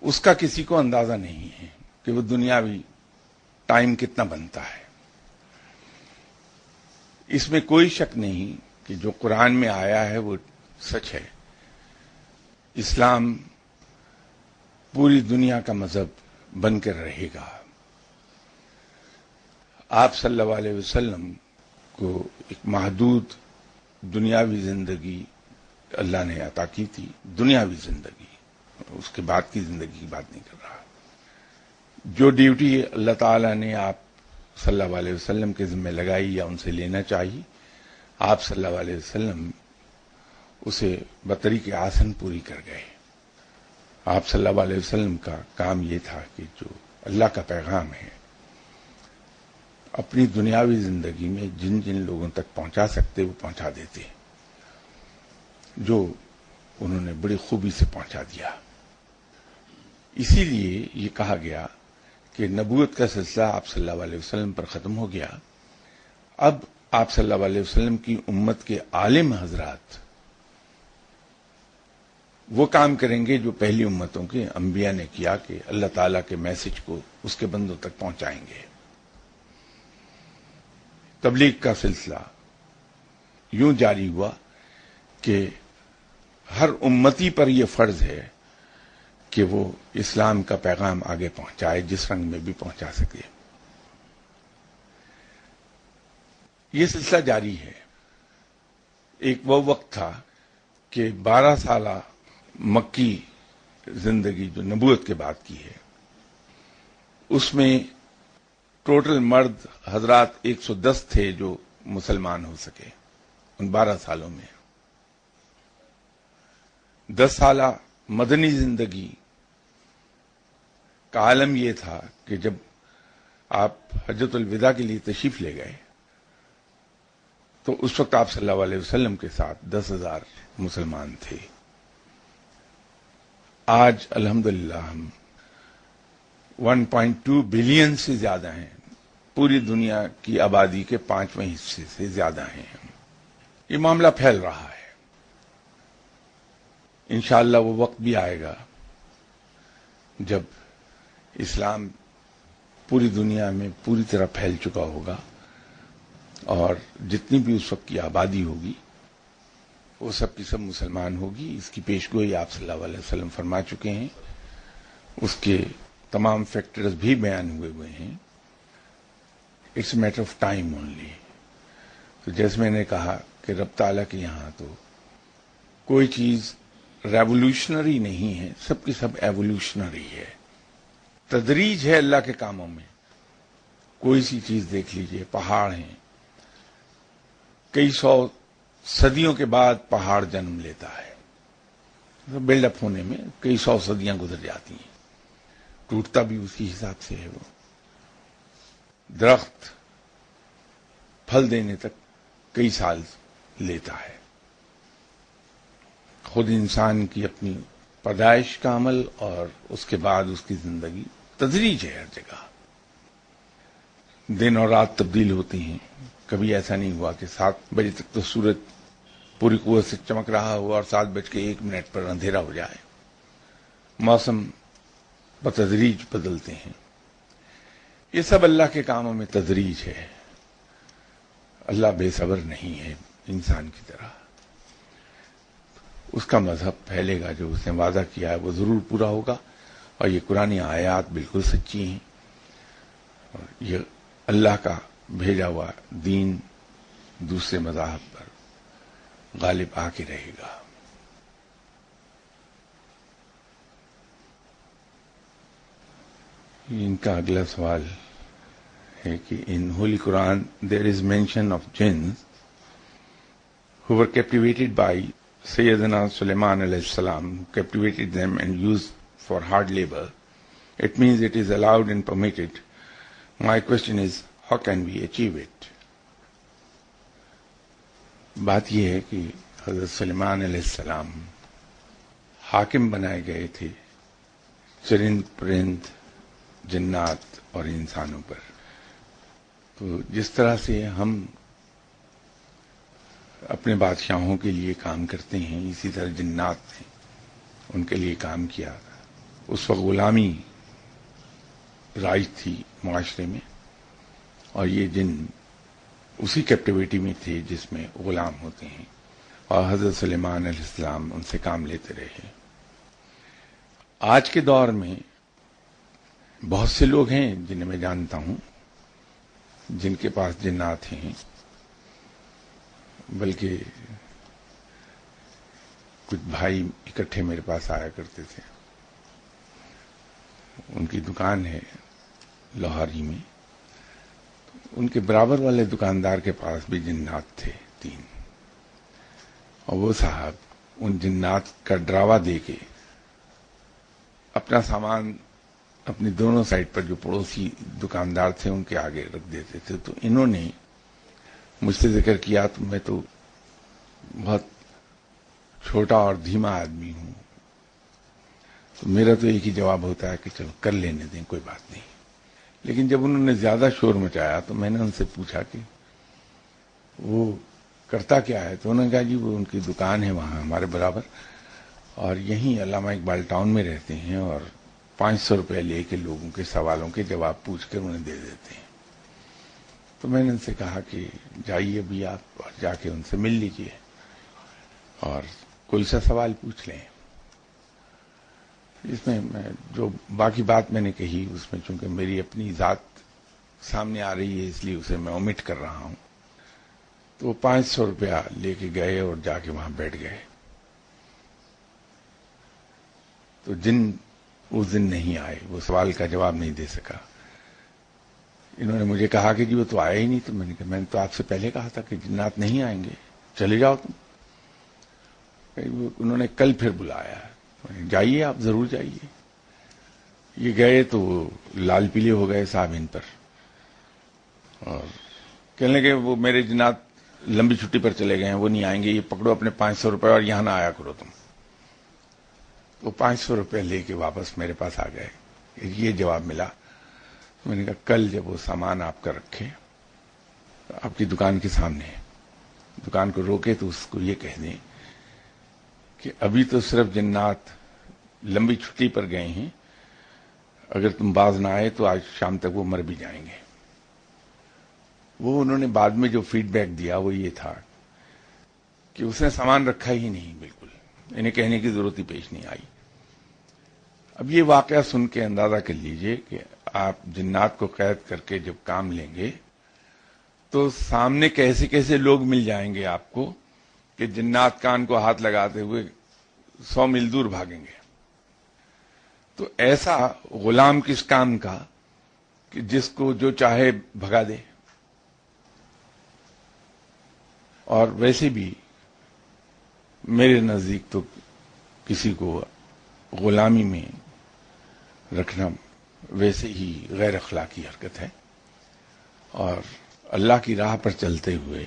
اس کا کسی کو اندازہ نہیں ہے کہ وہ دنیاوی ٹائم کتنا بنتا ہے. اس میں کوئی شک نہیں کہ جو قرآن میں آیا ہے وہ سچ ہے. اسلام پوری دنیا کا مذہب بن کر رہے گا. آپ صلی اللہ علیہ وسلم کو ایک محدود دنیاوی زندگی اللہ نے عطا کی تھی. دنیاوی زندگی، اس کے بعد کی زندگی کی بات نہیں کر رہا. جو ڈیوٹی اللہ تعالیٰ نے آپ صلی اللہ علیہ وسلم کے ذمہ لگائی یا ان سے لینا چاہیے، آپ صلی اللہ علیہ وسلم اسے بطریق آسن پوری کر گئے. آپ صلی اللہ علیہ وسلم کا کام یہ تھا کہ جو اللہ کا پیغام ہے اپنی دنیاوی زندگی میں جن جن لوگوں تک پہنچا سکتے وہ پہنچا دیتے، جو انہوں نے بڑی خوبی سے پہنچا دیا. اسی لیے یہ کہا گیا کہ نبوت کا سلسلہ آپ صلی اللہ علیہ وسلم پر ختم ہو گیا. اب آپ صلی اللہ علیہ وسلم کی امت کے عالم حضرات وہ کام کریں گے جو پہلی امتوں کے انبیاء نے کیا کہ اللہ تعالیٰ کے میسج کو اس کے بندوں تک پہنچائیں گے۔ تبلیغ کا سلسلہ یوں جاری ہوا کہ ہر امتی پر یہ فرض ہے کہ وہ اسلام کا پیغام آگے پہنچائے، جس رنگ میں بھی پہنچا سکے۔ یہ سلسلہ جاری ہے۔ ایک وہ وقت تھا کہ 12 سالہ مکی زندگی جو نبوت کے بعد کی ہے، اس میں ٹوٹل مرد حضرات 110 تھے جو مسلمان ہو سکے ان 12 سالوں میں۔ 10 سالہ مدنی زندگی کا عالم یہ تھا کہ جب آپ حجۃ الوداع کے لیے تشریف لے گئے تو اس وقت آپ صلی اللہ علیہ وسلم کے ساتھ 10,000 مسلمان تھے۔ آج الحمدللہ ہم 1.2 بلین سے زیادہ ہیں، پوری دنیا کی آبادی کے 5ویں حصے سے زیادہ ہیں۔ یہ معاملہ پھیل رہا ہے۔ انشاءاللہ وہ وقت بھی آئے گا جب اسلام پوری دنیا میں پوری طرح پھیل چکا ہوگا، اور جتنی بھی اس وقت کی آبادی ہوگی وہ سب کی سب مسلمان ہوگی۔ اس کی پیشگوئی آپ صلی اللہ علیہ وسلم فرما چکے ہیں، اس کے تمام فیکٹرز بھی بیان ہوئے ہیں۔ It's a matter of time only. تو جیسے میں نے کہا کہ رب تعالیٰ کے یہاں تو کوئی چیز ریولوشنری نہیں ہے، سب کی سب ایوولوشنری ہے۔ تدریج ہے اللہ کے کاموں میں۔ کوئی سی چیز دیکھ لیجئے، پہاڑ ہیں، کئی سو صدیوں کے بعد پہاڑ جنم لیتا ہے، بلڈ اپ ہونے میں کئی سو صدیاں گزر جاتی ہیں، ٹوٹتا بھی اسی حساب سے ہے۔ وہ درخت پھل دینے تک کئی سال لیتا ہے۔ خود انسان کی اپنی پیدائش کا عمل اور اس کے بعد اس کی زندگی تدریج ہے ہر جگہ۔ دن اور رات تبدیل ہوتی ہیں۔ کبھی ایسا نہیں ہوا کہ 7 بجے تک تو سورج پوری قوت سے چمک رہا ہوا اور 7:01 پر اندھیرا ہو جائے۔ موسم بتدریج بدلتے ہیں۔ یہ سب اللہ کے کاموں میں تدریج ہے۔ اللہ بے صبر نہیں ہے انسان کی طرح۔ اس کا مذہب پھیلے گا، جو اس نے وعدہ کیا ہے وہ ضرور پورا ہوگا، اور یہ قرآن آیات بالکل سچی ہیں، اور یہ اللہ کا بھیجا ہوا دین دوسرے مذاہب پر غالب آ کے رہے گا۔ ان کا اگلا سوال ہے کہ ان ہولی قرآن دیر از مینشن آف جنس who were captivated by Sayyidina Sulaiman alayhi salam, who captivated them and used for hard labor. It means it is allowed and permitted. My question is, how can we achieve it? بات یہ ہے کہ حضرت سلیمان علیہ السلام حاکم بنائے گئے تھے چرند پرند جنات اور انسانوں پر۔ تو جس طرح سے ہم اپنے بادشاہوں کے لیے کام کرتے ہیں، اسی طرح جنات نے ان کے لیے کام کیا۔ اس وقت غلامی رائج تھی معاشرے میں، اور یہ جن اسی کیپٹیوٹی میں تھے جس میں غلام ہوتے ہیں، اور حضرت سلیمان علیہ السلام ان سے کام لیتے رہے۔ آج کے دور میں بہت سے لوگ ہیں جنہیں میں جانتا ہوں جن کے پاس جنات ہیں، بلکہ کچھ بھائی اکٹھے میرے پاس آیا کرتے تھے۔ ان کی دکان ہے لوہاری میں، ان کے برابر والے دکاندار کے پاس بھی جنات تھے 3، اور وہ صاحب ان جنات کا ڈراوا دے کے اپنا سامان اپنی دونوں سائڈ پر جو پڑوسی دکاندار تھے ان کے آگے رکھ دیتے تھے۔ تو انہوں نے مجھ سے ذکر کیا تو میں تو بہت چھوٹا اور دھیما آدمی ہوں، تو میرا تو ایک ہی جواب ہوتا ہے کہ چلو کر لینے دیں، کوئی بات نہیں۔ لیکن جب انہوں نے زیادہ شور مچایا تو میں نے ان سے پوچھا کہ وہ کرتا کیا ہے، تو انہوں نے کہا جی وہ ان کی دکان ہے وہاں ہمارے برابر، اور یہیں علامہ اقبال ٹاؤن میں رہتے ہیں اور 500 روپے لے کے لوگوں کے سوالوں کے جواب پوچھ کر انہیں دے دیتے ہیں. تو میں نے ان سے کہا کہ جائیے ابھی آپ اور جا کے ان سے مل لیجئے اور کوئی سا سوال پوچھ لیں. اس میں جو باقی بات میں نے کہی اس میں چونکہ میری اپنی ذات سامنے آ رہی ہے اس لیے اسے میں اومٹ کر رہا ہوں. تو وہ 500 روپیہ لے کے گئے اور جا کے وہاں بیٹھ گئے. تو جن اس دن نہیں آئے، وہ سوال کا جواب نہیں دے سکا. انہوں نے مجھے کہا کہ جی وہ تو آیا ہی نہیں. تو میں نے کہا میں نے تو آپ سے پہلے کہا تھا کہ جنات نہیں آئیں گے، چلے جاؤ تم. انہوں نے کل پھر بلایا، جائیے آپ ضرور جائیے. یہ گئے تو وہ لال پیلے ہو گئے صاحب ان پر اور کہنے لگے وہ میرے جنات لمبی چھٹی پر چلے گئے ہیں، وہ نہیں آئیں گے، یہ پکڑو اپنے 500 روپے اور یہاں نہ آیا کرو تم. وہ 500 روپے لے کے واپس میرے پاس آ گئے. یہ جواب ملا. میں نے کہا کل جب وہ سامان آپ کا رکھے آپ کی دکان کے سامنے، دکان کو روکے تو اس کو یہ کہہ دیں کہ ابھی تو صرف جنات لمبی چھٹی پر گئے ہیں، اگر تم باز نہ آئے تو آج شام تک وہ مر بھی جائیں گے. وہ انہوں نے بعد میں جو فیڈ بیک دیا وہ یہ تھا کہ اس نے سامان رکھا ہی نہیں، بالکل انہیں کہنے کی ضرورت ہی پیش نہیں آئی. اب یہ واقعہ سن کے اندازہ کر لیجئے کہ آپ جنات کو قید کر کے جب کام لیں گے تو سامنے کیسے کیسے لوگ مل جائیں گے آپ کو کہ جنات کان کو ہاتھ لگاتے ہوئے 100 میل دور بھاگیں گے. تو ایسا غلام کس کام کا کہ جس کو جو چاہے بھگا دے. اور ویسے بھی میرے نزدیک تو کسی کو غلامی میں رکھنا ویسے ہی غیر اخلاقی حرکت ہے اور اللہ کی راہ پر چلتے ہوئے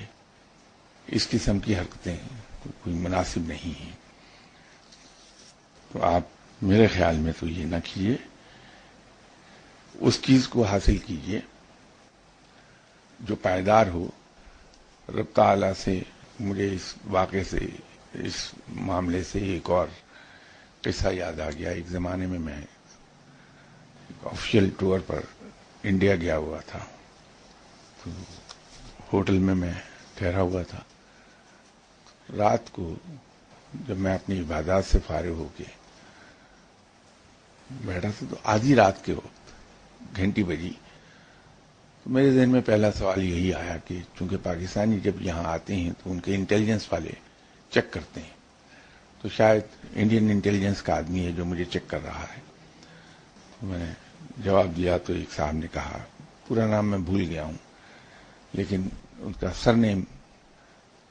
اس قسم کی حرکتیں کوئی مناسب نہیں ہیں. تو آپ میرے خیال میں تو یہ نہ کیجیے، اس چیز کو حاصل کیجیے جو پائیدار ہو. رب تعالی سے مجھے اس واقعے سے، اس معاملے سے ایک اور قصہ یاد آ گیا. ایک زمانے میں آفیشیل ٹور پر انڈیا گیا ہوا تھا. تو ہوٹل میں ٹھہرا ہوا تھا. رات کو جب میں اپنی عبادات سے فارغ ہو کے بیٹھا تھا تو آدھی رات کے وقت گھنٹی بجی. تو میرے ذہن میں پہلا سوال یہی آیا کہ چونکہ پاکستانی جب یہاں آتے ہیں تو ان کے انٹیلیجنس والے چیک کرتے ہیں، تو شاید انڈین انٹیلیجنس کا آدمی ہے جو مجھے چیک کر رہا ہے. تو میں نے جواب دیا تو ایک صاحب نے کہا، پورا نام میں بھول گیا ہوں لیکن ان کا سر نیم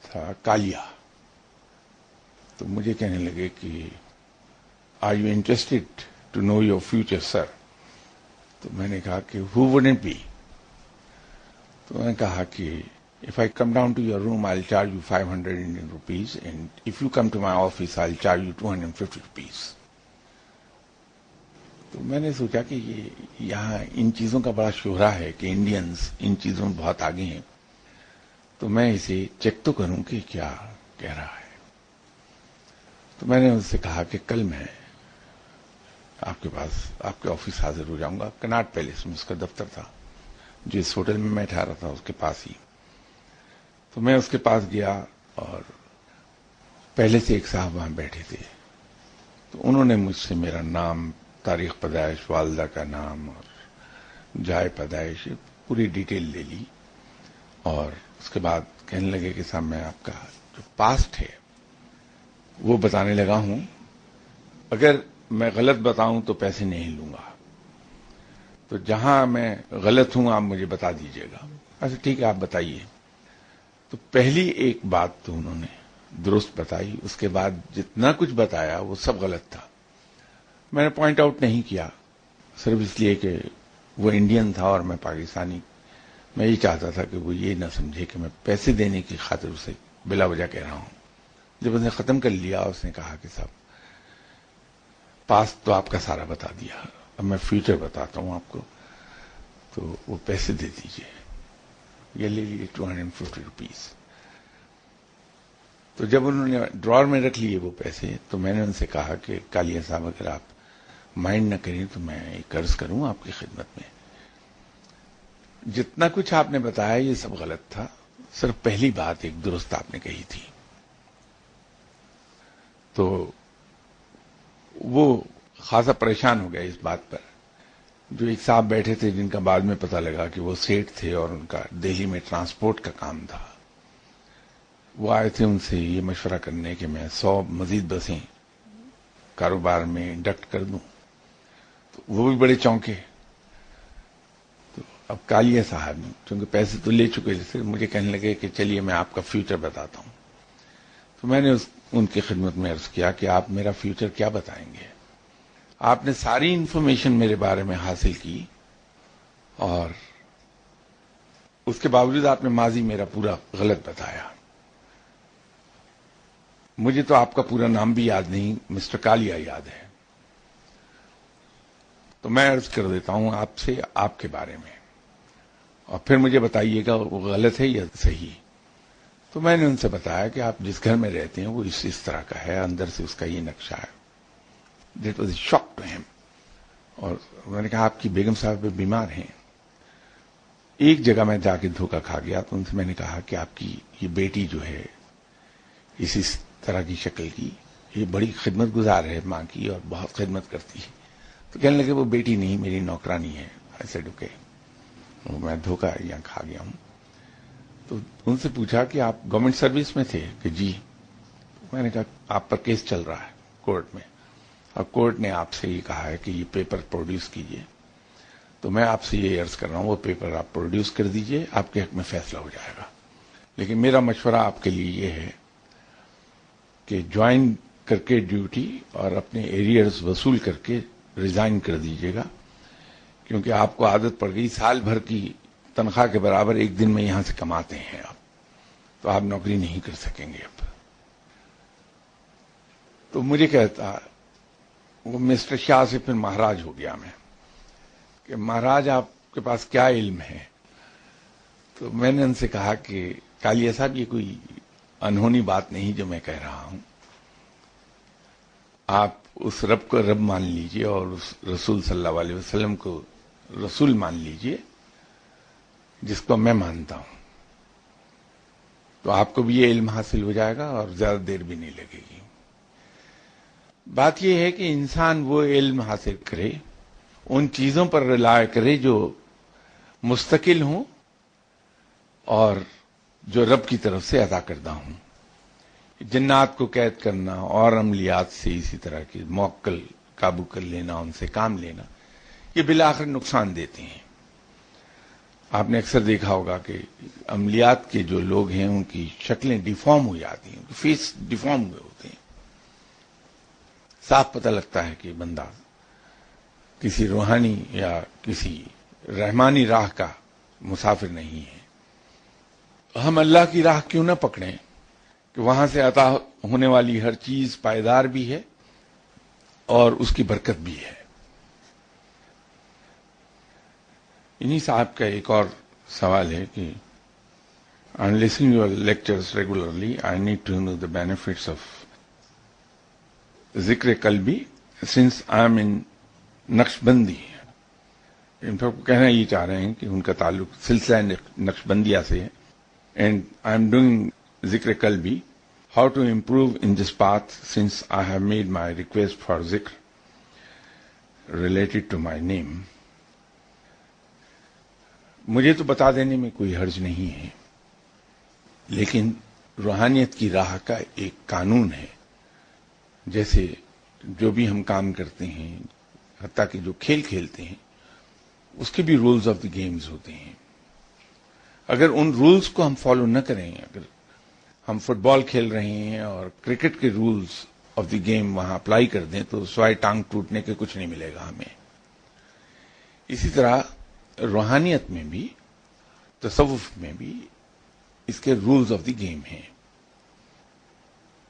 تھا کالیا. تو مجھے کہنے لگے کہ are you interested to know your future sir. تو میں نے کہا کہ ہو وڈنٹ بی. تو میں نے کہا کہ if I come down to your room I'll charge you 500 Indian rupees and if you come to my office I'll charge you 250 rupees. تو میں نے سوچا کہ یہ یہاں ان چیزوں کا بڑا شہرہ ہے کہ انڈینز ان چیزوں میں بہت آگے ہیں، تو میں اسے چیک تو کروں کہ کیا کہہ رہا ہے. تو میں نے اس سے کہا کہ کل میں آپ کے پاس آپ کے آفس حاضر ہو جاؤں گا. کناٹ پیلس میں اس کا دفتر تھا، جس ہوٹل میں ٹھہرا تھا اس کے پاس ہی. تو میں اس کے پاس گیا اور پہلے سے ایک صاحب وہاں بیٹھے تھے. تو انہوں نے مجھ سے میرا نام، تاریخ پیدائش، والدہ کا نام اور جائے پیدائش پوری ڈیٹیل لے لی اور اس کے بعد کہنے لگے کہ صاحب میں آپ کا جو پاسٹ ہے وہ بتانے لگا ہوں، اگر میں غلط بتاؤں تو پیسے نہیں لوں گا، تو جہاں میں غلط ہوں آپ مجھے بتا دیجیے گا. اچھا ٹھیک ہے آپ بتائیے. تو پہلی ایک بات تو انہوں نے درست بتائی، اس کے بعد جتنا کچھ بتایا وہ سب غلط تھا. میں نے پوائنٹ آؤٹ نہیں کیا صرف اس لیے کہ وہ انڈین تھا اور میں پاکستانی. میں یہ چاہتا تھا کہ وہ یہ نہ سمجھے کہ میں پیسے دینے کی خاطر اسے بلا وجہ کہہ رہا ہوں. جب اس نے ختم کر لیا اس نے کہا کہ صاحب پاسٹ تو آپ کا سارا بتا دیا، اب میں فیوچر بتاتا ہوں آپ کو، تو وہ پیسے دے دیجیے. یہ لے لیجیے 250 روپیز. تو جب انہوں نے ڈراور میں رکھ لیے وہ پیسے تو میں نے ان سے کہا کہ کالیا صاحب اگر آپ مائنڈ نہ کریں تو میں ایک عرض کروں آپ کی خدمت میں. جتنا کچھ آپ نے بتایا یہ سب غلط تھا، صرف پہلی بات ایک درست آپ نے کہی تھی. تو وہ خاصا پریشان ہو گیا اس بات پر. جو ایک صاحب بیٹھے تھے جن کا بعد میں پتہ لگا کہ وہ سیٹ تھے اور ان کا دہلی میں ٹرانسپورٹ کا کام تھا، وہ آئے تھے ان سے یہ مشورہ کرنے کہ میں 100 مزید بسیں کاروبار میں انڈکٹ کر دوں. تو وہ بھی بڑے چونکے. تو اب کالیا صاحب چونکہ پیسے تو لے چکے تھے مجھے کہنے لگے کہ چلیے میں آپ کا فیوچر بتاتا ہوں. تو میں نے ان کی خدمت میں عرض کیا کہ آپ میرا فیوچر کیا بتائیں گے؟ آپ نے ساری انفارمیشن میرے بارے میں حاصل کی اور اس کے باوجود آپ نے ماضی میرا پورا غلط بتایا. مجھے تو آپ کا پورا نام بھی یاد نہیں، مسٹر کالیا یاد ہے. تو میں عرض کر دیتا ہوں آپ سے آپ کے بارے میں اور پھر مجھے بتائیے گا وہ غلط ہے یا صحیح. تو میں نے ان سے بتایا کہ آپ جس گھر میں رہتے ہیں وہ اس طرح کا ہے، اندر سے اس کا یہ نقشہ ہے. That was a shock to ہم. اور میں نے کہا آپ کی بیگم صاحب بیمار ہیں. ایک جگہ میں جا کے دھوکہ کھا گیا تو ان سے میں نے کہا کہ آپ کی یہ بیٹی جو ہے اسی طرح کی شکل کی، یہ بڑی خدمت گزار ہے ماں کی اور بہت خدمت کرتی ہے. تو کہنے لگے وہ بیٹی نہیں میری نوکرانی ہے. ایسے ڈکے میں دھوکہ یہاں کھا گیا ہوں. تو ان سے پوچھا کہ آپ گورنمنٹ سروس میں تھے کہ جی. میں نے کہا آپ پر کیس چل رہا ہے کورٹ میں اور کورٹ نے آپ سے یہ کہا ہے کہ یہ پیپر پروڈیوس کیجئے. تو میں آپ سے یہ عرض کر رہا ہوں وہ پیپر آپ پروڈیوس کر دیجئے، آپ کے حق میں فیصلہ ہو جائے گا. لیکن میرا مشورہ آپ کے لیے یہ ہے کہ جوائن کر کے ڈیوٹی اور اپنے ایریئرز وصول کر کے ریزائن کر دیجئے گا، کیونکہ آپ کو عادت پڑ گئی سال بھر کی تنخواہ کے برابر ایک دن میں یہاں سے کماتے ہیں آپ، تو آپ نوکری نہیں کر سکیں گے اب. تو مجھے کہتا وہ مسٹر شاہ سے پھر مہاراج ہو گیا میں کہ مہاراج آپ کے پاس کیا علم ہے. تو میں نے ان سے کہا کہ کالیا صاحب یہ کوئی انہونی بات نہیں جو میں کہہ رہا ہوں. آپ اس رب کو رب مان لیجئے اور اس رسول صلی اللہ علیہ وسلم کو رسول مان لیجئے جس کو میں مانتا ہوں. تو آپ کو بھی یہ علم حاصل ہو جائے گا اور زیادہ دیر بھی نہیں لگے گی. بات یہ ہے کہ انسان وہ علم حاصل کرے، ان چیزوں پر رلائے کرے جو مستقل ہوں اور جو رب کی طرف سے عطا کردہ ہوں. جنات کو قید کرنا اور عملیات سے اسی طرح کے موکل قابو کر لینا، ان سے کام لینا، یہ بالآخر نقصان دیتے ہیں. آپ نے اکثر دیکھا ہوگا کہ عملیات کے جو لوگ ہیں ان کی شکلیں ڈیفارم ہو جاتی ہیں، فیس ڈیفارم ہوئے ہوتے ہیں. صاف پتہ لگتا ہے کہ بندہ کسی روحانی یا کسی رحمانی راہ کا مسافر نہیں ہے. ہم اللہ کی راہ کیوں نہ پکڑیں کہ وہاں سے عطا ہونے والی ہر چیز پائیدار بھی ہے اور اس کی برکت بھی ہے. انہی صاحب کا ایک اور سوال ہے کہ I'm listening to your lectures regularly. I need to know the benefits of ذکر قلبی since I'm in نقشبندی. ان کو کہنا یہ چاہ رہے ہیں کہ ان کا تعلق سلسلہ نقشبندیہ سے ہے. And I'm doing ذکر قلبی. How to improve in this path since I have made my request for ذکر related to my name. مجھے تو بتا دینے میں کوئی حرج نہیں ہے، لیکن روحانیت کی راہ کا ایک قانون ہے. جیسے جو بھی ہم کام کرتے ہیں، حتیٰ کہ جو کھیل کھیلتے ہیں، اس کے بھی رولز آف دی گیمز ہوتے ہیں. اگر ان رولز کو ہم فالو نہ کریں، اگر ہم فٹ بال کھیل رہے ہیں اور کرکٹ کے رولز آف دی گیم وہاں اپلائی کر دیں تو سوائے ٹانگ ٹوٹنے کے کچھ نہیں ملے گا ہمیں. اسی طرح روحانیت میں بھی، تصوف میں بھی اس کے رولز آف دی گیم ہیں.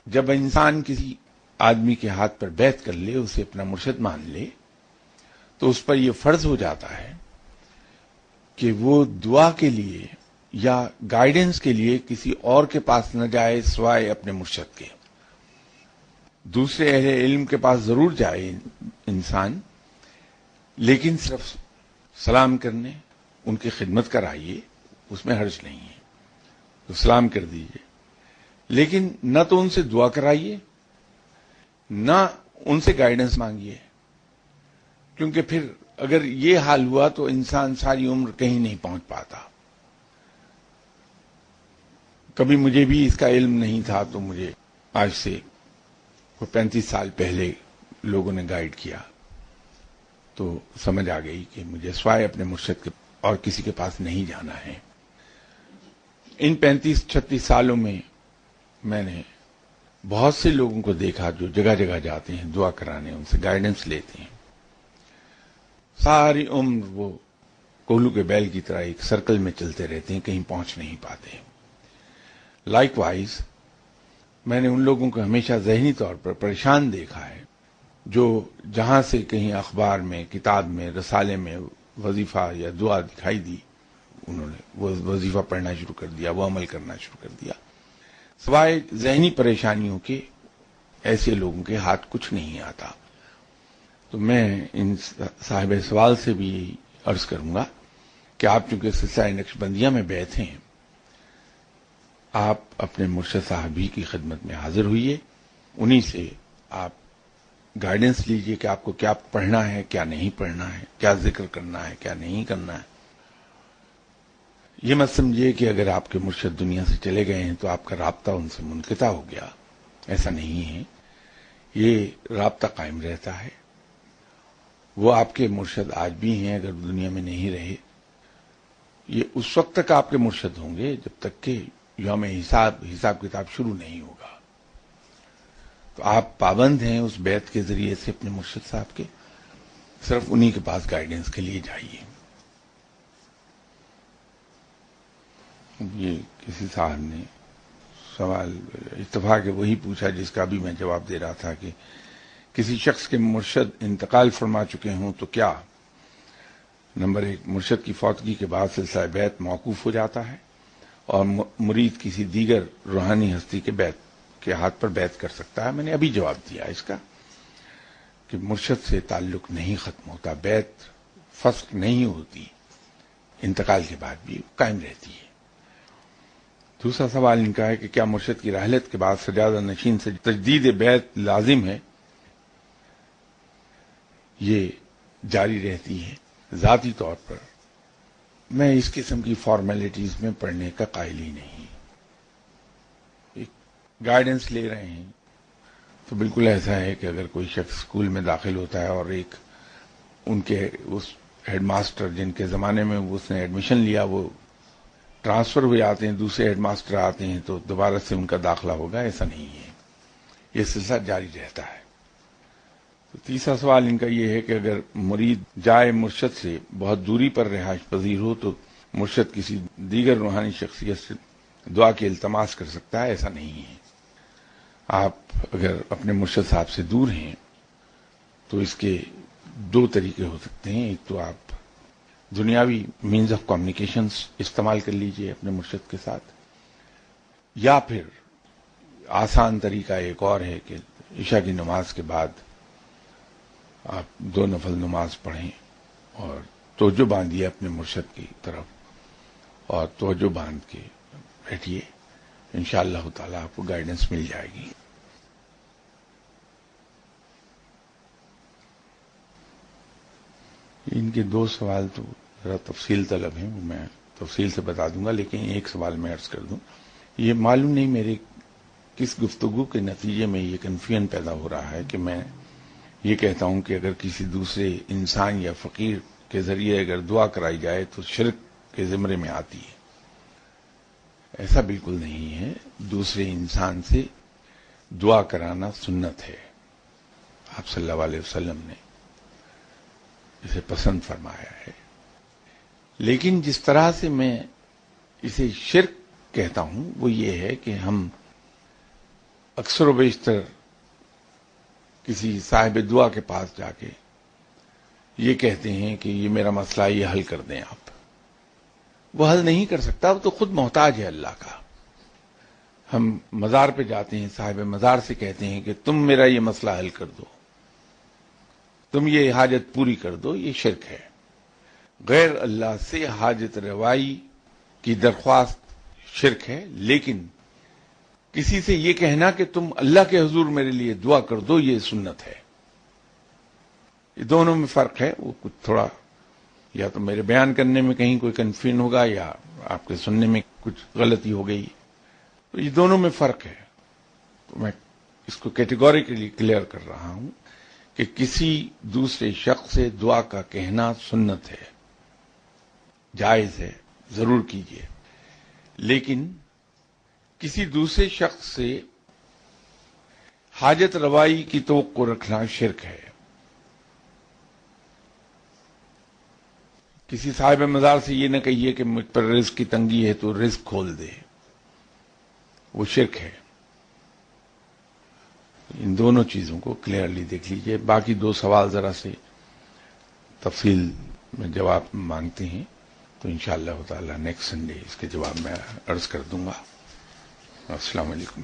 جب انسان کسی آدمی کے ہاتھ پر بیعت کر لے، اسے اپنا مرشد مان لے، تو اس پر یہ فرض ہو جاتا ہے کہ وہ دعا کے لیے یا گائیڈنس کے لیے کسی اور کے پاس نہ جائے سوائے اپنے مرشد کے. دوسرے اہل علم کے پاس ضرور جائے انسان، لیکن صرف سلام کرنے، ان کی خدمت کرائیے، اس میں حرج نہیں ہے، تو سلام کر دیجیے، لیکن نہ تو ان سے دعا کرائیے نہ ان سے گائیڈنس مانگیے، کیونکہ پھر اگر یہ حال ہوا تو انسان ساری عمر کہیں نہیں پہنچ پاتا. کبھی مجھے بھی اس کا علم نہیں تھا، تو مجھے آج سے 35 سال پہلے لوگوں نے گائیڈ کیا، تو سمجھ آ گئی کہ مجھے سوائے اپنے مرشد کے اور کسی کے پاس نہیں جانا ہے. ان 35-36 سالوں میں میں نے بہت سے لوگوں کو دیکھا جو جگہ جگہ جاتے ہیں دعا کرانے، ان سے گائیڈنس لیتے ہیں، ساری عمر وہ کوہلو کے بیل کی طرح ایک سرکل میں چلتے رہتے ہیں، کہیں پہنچ نہیں پاتے. لائک وائز میں نے ان لوگوں کو ہمیشہ ذہنی طور پر پریشان دیکھا ہے جو جہاں سے کہیں اخبار میں، کتاب میں، رسالے میں وظیفہ یا دعا دکھائی دی، انہوں نے وہ وظیفہ پڑھنا شروع کر دیا، وہ عمل کرنا شروع کر دیا. سوائے ذہنی پریشانیوں کے ایسے لوگوں کے ہاتھ کچھ نہیں آتا. تو میں ان صاحب سوال سے بھی عرض کروں گا کہ آپ چونکہ سلسلہ نقشبندیہ میں بیٹھ ہیں، آپ اپنے مرشد صاحب ہی کی خدمت میں حاضر ہوئیے، انہی سے آپ گائیڈنس لیجئے کہ آپ کو کیا پڑھنا ہے، کیا نہیں پڑھنا ہے، کیا ذکر کرنا ہے، کیا نہیں کرنا ہے. یہ مت سمجھیے کہ اگر آپ کے مرشد دنیا سے چلے گئے ہیں تو آپ کا رابطہ ان سے منقطع ہو گیا، ایسا نہیں ہے. یہ رابطہ قائم رہتا ہے. وہ آپ کے مرشد آج بھی ہیں، اگر دنیا میں نہیں رہے. یہ اس وقت تک آپ کے مرشد ہوں گے جب تک کہ یوم حساب کتاب شروع نہیں ہوگا. تو آپ پابند ہیں اس بیعت کے ذریعے سے اپنے مرشد صاحب کے، صرف انہی کے پاس گائیڈنس کے لیے جائیے. یہ کسی صاحب نے سوال اتفاق وہی پوچھا جس کا بھی میں جواب دے رہا تھا کہ کسی شخص کے مرشد انتقال فرما چکے ہوں تو کیا نمبر 1 مرشد کی فوتگی کے بعد سلسلہ بیعت موقوف ہو جاتا ہے اور مرید کسی دیگر روحانی ہستی کے بیعت کے ہاتھ پر بیعت کر سکتا ہے؟ میں نے ابھی جواب دیا اس کا کہ مرشد سے تعلق نہیں ختم ہوتا، بیعت فسخ نہیں ہوتی، انتقال کے بعد بھی قائم رہتی ہے. دوسرا سوال ان کا ہے کہ کیا مرشد کی رحلت کے بعد سجادہ نشین سے تجدید بیعت لازم ہے؟ یہ جاری رہتی ہے. ذاتی طور پر میں اس قسم کی فارمیلٹیز میں پڑھنے کا قائل ہی نہیں. ایک گائیڈنس لے رہے ہیں تو بالکل ایسا ہے کہ اگر کوئی شخص اسکول میں داخل ہوتا ہے اور ایک ان کے اس ہیڈ ماسٹر جن کے زمانے میں اس نے ایڈمیشن لیا وہ ٹرانسفر ہوئے آتے ہیں، دوسرے ہیڈ ماسٹر آتے ہیں تو دوبارہ سے ان کا داخلہ ہوگا، ایسا نہیں ہے. یہ سلسلہ جاری رہتا ہے. تو تیسرا سوال ان کا یہ ہے کہ اگر مرید جائے مرشد سے بہت دوری پر رہائش پذیر ہو تو مرشد کسی دیگر روحانی شخصیت سے دعا کی التماس کر سکتا ہے؟ ایسا نہیں ہے. آپ اگر اپنے مرشد صاحب سے دور ہیں تو اس کے 2 طریقے ہو سکتے ہیں. ایک تو آپ دنیاوی مینز آف کمیونیکیشنز استعمال کر لیجئے اپنے مرشد کے ساتھ، یا پھر آسان طریقہ ایک اور ہے کہ عشاء کی نماز کے بعد آپ 2 نفل نماز پڑھیں اور توجہ باندھیے اپنے مرشد کی طرف اور توجہ باندھ کے بیٹھیے. انشاءاللہ تعالی آپ کو گائیڈنس مل جائے گی. ان کے 2 سوال تو ذرا تفصیل طلب ہیں، میں تفصیل سے بتا دوں گا، لیکن ایک سوال میں عرض کر دوں. یہ معلوم نہیں میرے کس گفتگو کے نتیجے میں یہ کنفیوژن پیدا ہو رہا ہے کہ میں یہ کہتا ہوں کہ اگر کسی دوسرے انسان یا فقیر کے ذریعے اگر دعا کرائی جائے تو شرک کے زمرے میں آتی ہے. ایسا بالکل نہیں ہے. دوسرے انسان سے دعا کرانا سنت ہے. آپ صلی اللہ علیہ وسلم نے اسے پسند فرمایا ہے. لیکن جس طرح سے میں اسے شرک کہتا ہوں وہ یہ ہے کہ ہم اکثر و بیشتر کسی صاحب دعا کے پاس جا کے یہ کہتے ہیں کہ یہ میرا مسئلہ یہ حل کر دیں آپ. وہ حل نہیں کر سکتا، وہ تو خود محتاج ہے اللہ کا۔ ہم مزار پہ جاتے ہیں، صاحب مزار سے کہتے ہیں کہ تم میرا یہ مسئلہ حل کر دو، تم یہ حاجت پوری کر دو، یہ شرک ہے۔ غیر اللہ سے حاجت روائی کی درخواست شرک ہے، لیکن کسی سے یہ کہنا کہ تم اللہ کے حضور میرے لیے دعا کر دو، یہ سنت ہے۔ یہ دونوں میں فرق ہے، وہ کچھ تھوڑا یا تو میرے بیان کرنے میں کہیں کوئی کنفیوژن ہوگا یا آپ کے سننے میں کچھ غلطی ہو گئی، تو یہ دونوں میں فرق ہے۔ تو میں اس کو کیٹیگوریکلی کلیئر کر رہا ہوں کہ کسی دوسرے شخص سے دعا کا کہنا سنت ہے، جائز ہے، ضرور کیجیے، لیکن کسی دوسرے شخص سے حاجت روائی کی توقع رکھنا شرک ہے۔ کسی صاحب مزار سے یہ نہ کہیے کہ مجھ پر رزق کی تنگی ہے تو رزق کھول دے، وہ شرک ہے۔ ان دونوں چیزوں کو کلیئرلی دیکھ لیجئے۔ باقی دو سوال ذرا سے تفصیل میں جواب مانگتے ہیں تو انشاءاللہ تعالی نیکسٹ سنڈے اس کے جواب میں عرض کر دوں گا۔ السلام علیکم۔